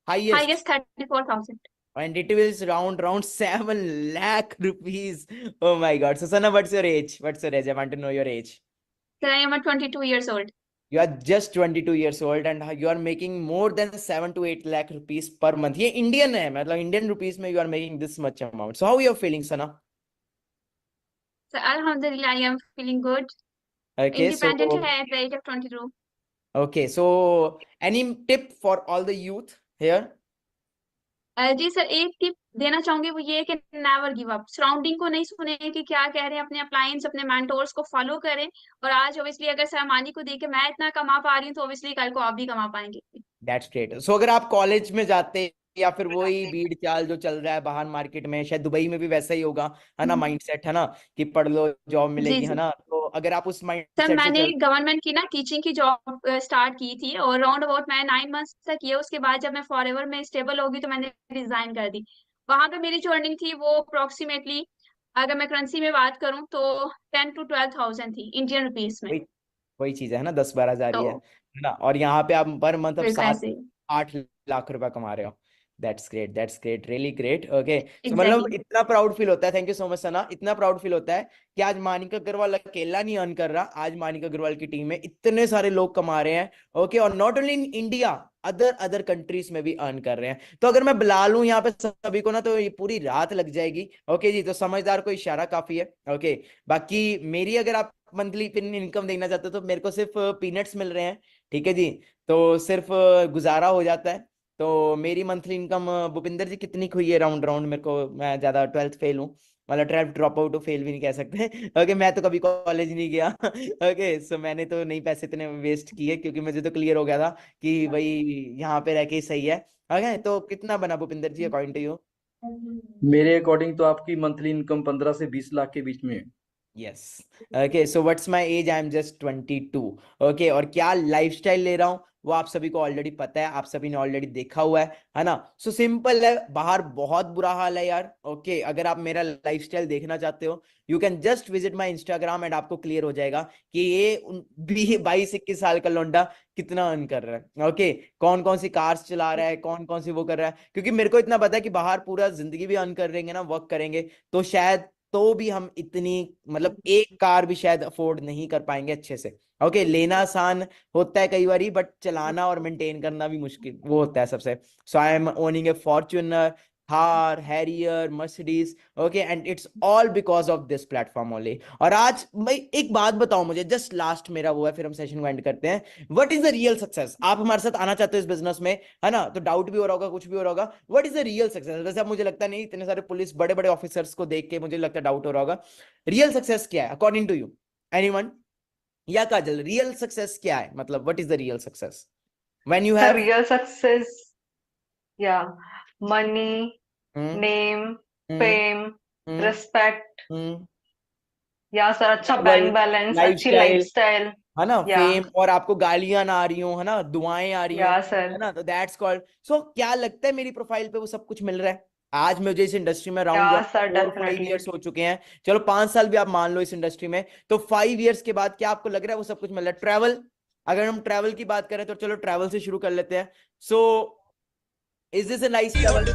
Highest Highest 34,000. and it is around 7 lakh rupees. Oh my god. So Sana, what's your age? I want to know your age. Sir, I am 22 years old. You are just 22 years old and you are making more than 7 to 8 lakh rupees per month. ये Indian है, मतलब Indian rupees में you are making this much amount. So how you are feeling, Sana? So Alhamdulillah, I am feeling good. Okay, Independent so at the age of 22. okay, so any tip for all the youth here? जी sir, एक tip देना चाहूंगी, वो ये है कि never give up. Surrounding को नहीं सुने कि क्या कह रहे हैं, अपने अपलायंस अपने मेंटोर्स को फॉलो करें। और आज ऑब्वियसली अगर सामानी को देख के मैं इतना कमा पा रही हूँ, तो ऑब्वियसली कल को आप भी कमा पाएंगे। That's great. सो अगर आप कॉलेज में जाते या फिर वही भीड़ चाल जो चल रहा है बाहर मार्केट में, शायद दुबई में भी वैसा ही होगा, है ना, माइंडसेट, है ना, कि पढ़ लो जॉब जी मिलेगी, है जी ना, तो अगर आप उस सर, माइंडसेट से मैंने चल गवर्नमेंट की ना टीचिंग की जॉब स्टार्ट की थी, और राउंड अबाउट मैं 9 मंथ्स तक किया। उसके बाद जब मैं फॉरएवर में स्टेबल होगी तो मैंने रिजाइन कर दी। वहां पे मेरी जो अर्निंग थी वो अप्रोक्सीमेटली, अगर मैं करेंसी में बात करूं तो 10 to 12 thousand थी, इंडियन रुपीस में। वही वही चीज है ना, 10-12 हजार ही तो है ना, और यहाँ पे आप पर मंथ अब फिर कैसे? 7-8 लाख रुपए कमा रहे हो। That's great, really great. Okay, so मतलब एग्जैक्टली। इतना प्राउड फील होता है, thank you so much Sana, इतना प्राउड फील होता है कि आज मानिका अग्रवाल अकेला नहीं अर्न कर रहा, आज मानिका अग्रवाल की टीम में इतने सारे लोग कमा रहे हैं। ओके, और not only in India, other countries में भी अर्न कर रहे हैं। तो अगर मैं बुला लूं यहाँ पे सभी को ना, तो ये पूरी रात लग जाएगी। ओके जी, तो समझदार को इशारा काफी है। ओके, बाकी मेरी अगर आप मंथली इनकम देखना चाहते हो तो मेरे को सिर्फ पीनट्स मिल रहे हैं, ठीक है जी, तो सिर्फ गुजारा हो जाता है। तो मेरी मंथली इनकम भूपिंदर जी कितनी हुई है राउंड राउंड, मेरे को, मैं ज्यादा 12th फेल हूँ, मतलब 12th ड्रॉप आउट, फेल भी नहीं कह सकते। ओके, मैं तो कभी कॉलेज नहीं गया। ओके, सो मैंने तो नहीं पैसे इतने वेस्ट किए, क्योंकि मुझे तो क्लियर हो गया था कि भाई यहाँ पे रह के ही सही है। ओके, तो कितना बना Bhupinder ji according to you? मेरे अकॉर्डिंग तो आपकी मंथली इनकम 15 से 20 लाख के बीच में है। Yes. Okay, so what's my age? I am just 22। Okay, और क्या लाइफस्टाइल ले रहा हूँ वो आप सभी को ऑलरेडी पता है, आप सभी ने ऑलरेडी देखा हुआ है ना। सो सिंपल है, बाहर बहुत बुरा हाल है यार। ओके, अगर आप मेरा लाइफस्टाइल देखना चाहते हो, you can just visit my Instagram and आपको क्लियर हो जाएगा कि ये 22-21 साल का लौंडा कितना अर्न कर रहा है। ओके, कौन कौन सी कार्स चला रहा है, कौन कौन सी वो कर रहा है, क्योंकि मेरे को इतना पता है कि बाहर पूरा जिंदगी भी अर्न कर रहेंगे ना, वर्क करेंगे, तो शायद तो भी हम इतनी, मतलब एक कार भी शायद अफोर्ड नहीं कर पाएंगे अच्छे से। ओके, लेना आसान होता है कई बारी, बट चलाना और मेंटेन करना भी मुश्किल वो होता है सबसे। So I am owning a Fortuner, Thar, Harrier, Mercedes. Okay, and it's all because of this platform only. और आज भाई एक बात बताओ मुझे, जस्ट लास्ट मेरा वो है, फिर हम सेशन को एंड करते हैं। What is the real success? आप हमारे साथ आना चाहते हो इस बिजनेस में, है ना, तो डाउट भी हो रहा होगा, कुछ भी हो रहा होगा। What is the real success? वैसे अब मुझे लगता नहीं, इतने सारे पुलिस बड़े बड़े ऑफिसर्स को देख के मुझे लगता है डाउट हो रहा होगा। रियल सक्सेस क्या है अकॉर्डिंग टू यू? एनीवन? या काजल, रियल सक्सेस क्या है, मतलब what is the real success when you The have real success, yeah, money, name, fame, respect. या सर, अच्छा बैंक बैलेंस, अच्छी लाइफस्टाइल, है ना, या फेम, और आपको गालियां ना आ रही हो, है ना, दुआएं आ रही हो, या सर, है ना, तो दैट्स कॉल्ड। सो क्या लगता है मेरी प्रोफाइल पे वो सब कुछ मिल रहा है? आज मुझे इस इंडस्ट्री में या राउंड सर, 4-5 डेफिनेटली। इयर्स हो चुके हैं, चलो 5 साल भी आप मान लो इस इंडस्ट्री में, तो 5 इयर्स के बाद क्या आपको लग रहा है वो सब कुछ मिल रहा है? ट्रैवल, अगर हम ट्रैवल की बात करें तो चलो ट्रैवल से शुरू कर लेते हैं। So is this a nice travel?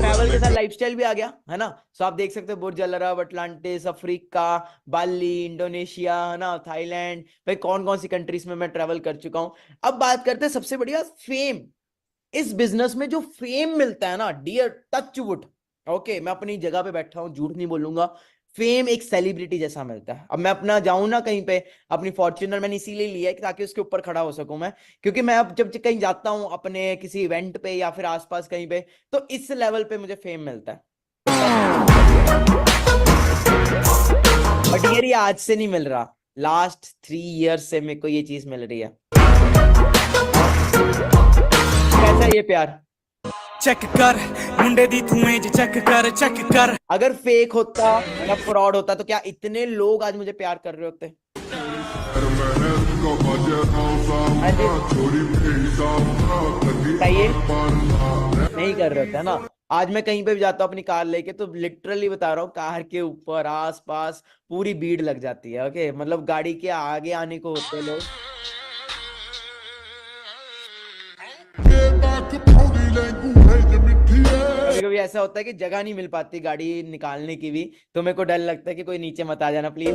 Travel के साथ लाइफस्टाइल भी आ गया, है ना। सो आप देख सकते हो बुर्ज अल अरब, अटलांटिस, अफ्रीका, बाली, इंडोनेशिया, है ना, थाईलैंड, भाई कौन कौन सी कंट्रीज में मैं ट्रैवल कर चुका हूं। अब बात करते हैं सबसे बढ़िया फेम। इस बिजनेस में जो फेम मिलता है ना, डियर टच वुड, ओके, मैं अपनी जगह पे बैठा हूं, झूठ नहीं बोलूंगा, फेम एक सेलिब्रिटी जैसा मिलता है। अब मैं अपना जाऊं ना कहीं पे, अपनी फॉर्च्यूनर मैंने इसीलिए लिया है ताकि उसके ऊपर खड़ा हो सकूं मैं, क्योंकि मैं अब जब कहीं जाता हूं अपने किसी इवेंट पे या फिर आसपास कहीं पे, तो इस लेवल पे मुझे फेम मिलता है। बट ये आज से नहीं मिल रहा, लास्ट 3 इयर्स से मेरे को ये चीज मिल रही है। कैसा है ये प्यार? चेक कर मुंडे दी तू इमेज चेक कर। अगर फेक होता या फ्रॉड होता तो क्या इतने लोग आज मुझे प्यार कर रहे होते? नहीं कर रहे होते, है ना। आज मैं कहीं पे भी जाता हूँ अपनी कार लेके, तो लिटरली बता रहा हूँ, कार के ऊपर आसपास पूरी भीड़ लग जाती है। ओके, मतलब गाड़ी के आगे आने को होते लोग। कभी कभी ऐसा होता है कि जगह नहीं मिल पाती गाड़ी निकालने की भी, तो मेरे को डर लगता है कि कोई नीचे मत आ जाना प्लीज।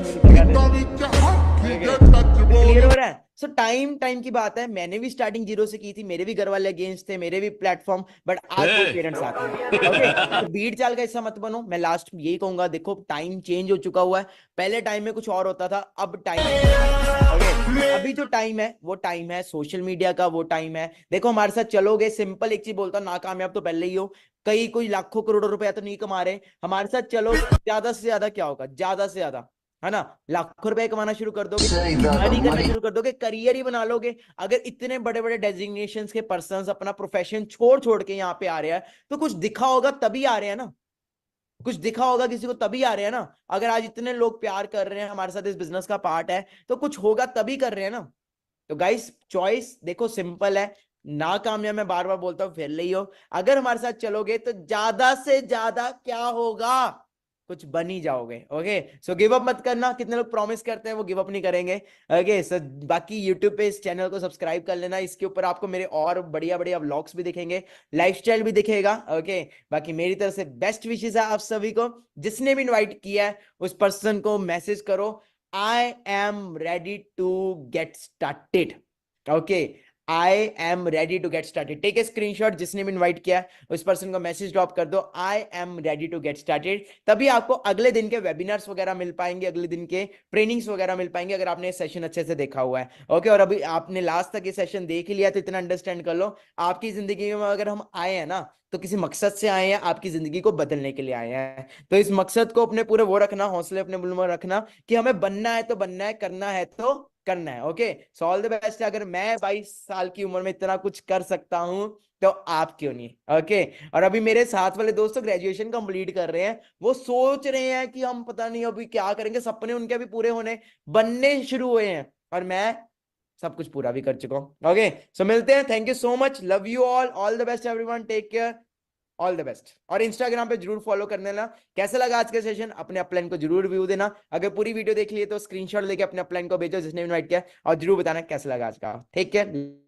क्लियर हो रहा है? सो टाइम की बात है, मैंने भी स्टार्टिंग 0 से की थी, मेरे भी घर वाले अगेंस्ट थे, मेरे भी प्लेटफॉर्म, बट आज वो पेरेंट्स आते हैं। ओके, तो भीड़ चाल का हिस्सा मत बनो। मैं लास्ट यही कहूंगा, देखो टाइम चेंज हो चुका हुआ है, पहले टाइम में कुछ और होता था, अब टाइम, ओके, अब अभी जो टाइम है वो टाइम है सोशल मीडिया का, वो टाइम है। देखो हमारे साथ चलोगे, सिंपल एक चीज बोलता हूँ, नाकामयाब तो पहले ही हो, कई कोई लाखों करोड़ों रुपया तो नहीं कमा रहे, हमारे साथ चलो, ज्यादा से ज्यादा क्या होगा, ज्यादा से ज्यादा, है ना, लाखों रुपए कमाना शुरू कर दोगे, अर्निंग करना शुरू कर दोगे, करियर ही बना लोगे। अगर इतने बड़े बड़े डेजिग्नेशंस के पर्संस अपना प्रोफेशन छोड़ छोड़ के यहाँ पे आ रहे हैं, तो कुछ दिखा होगा तभी आ रहे हैं ना, कुछ दिखा होगा किसी को तभी आ रहे हैं ना। अगर आज इतने लोग प्यार कर रहे हैं, हमारे साथ इस बिजनेस का पार्ट है, तो कुछ होगा तभी कर रहे हैं ना। तो गाइस चॉइस देखो सिंपल है, नाकामयाब मैं बार बार बोलता हूं, फिर ही हो, अगर हमारे साथ चलोगे तो ज्यादा से ज्यादा क्या होगा, कुछ बन ही जाओगे। ओके, सो गिव अप मत करना। कितने लोग प्रॉमिस करते हैं वो गिव अप नहीं करेंगे। ओके, सो बाकी यूट्यूब पे इस चैनल को सब्सक्राइब कर लेना, इसके ऊपर आपको मेरे और बढ़िया बढ़िया व्लॉग्स भी दिखेंगे, लाइफस्टाइल भी दिखेगा। ओके, बाकी मेरी तरफ से बेस्ट विशेस है आप सभी को। जिसने भी इनवाइट किया है उस पर्सन को मैसेज करो, I am ready to get started. Okay, I am ready to get started, take a screenshot, जिसने भी इनवाइट किया है उस पर्सन को मैसेज ड्रॉप कर दो, I am ready to get started. तभी आपको अगले दिन के वेबिनार्स वगैरह मिल पाएंगे, अगले दिन के ट्रेनिंग्स वगैरह मिल पाएंगे, अगर आपने सेशन अच्छे से देखा हुआ है। ओके, और अभी आपने लास्ट तक ये सेशन देख लिया तो इतना अंडरस्टैंड कर लो, आपकी जिंदगी में अगर हम आए हैं ना तो किसी मकसद से आए हैं, आपकी जिंदगी को बदलने के लिए आए हैं। तो इस मकसद को अपने पूरे वो रखना, हौसले अपने बुलंद रखना कि हमें बनना है तो बनना है, करना है तो करना है। Okay, so all the best. अगर मैं 22 साल की उम्र में इतना कुछ कर सकता हूं तो आप क्यों नहीं। ओके, और अभी मेरे साथ वाले दोस्तों ग्रेजुएशन कंप्लीट कर रहे हैं, वो सोच रहे हैं कि हम पता नहीं अभी क्या करेंगे, सपने उनके अभी पूरे होने बनने शुरू हुए हैं, और मैं सब कुछ पूरा भी कर चुका हूं। ओके, सो मिलते हैं, thank you so much, love you all the best everyone, take care, all the best. और इंस्टाग्राम पे जरूर फॉलो करने ना। कैसा लगा आज का सेशन, अपने अपलाइन को जरूर रिव्यू देना, अगर पूरी वीडियो देख लिए तो स्क्रीनशॉट लेके अपने अपलाइन को भेजो जिसने इनवाइट किया, और जरूर बताना कैसा लगा आज का। Take care.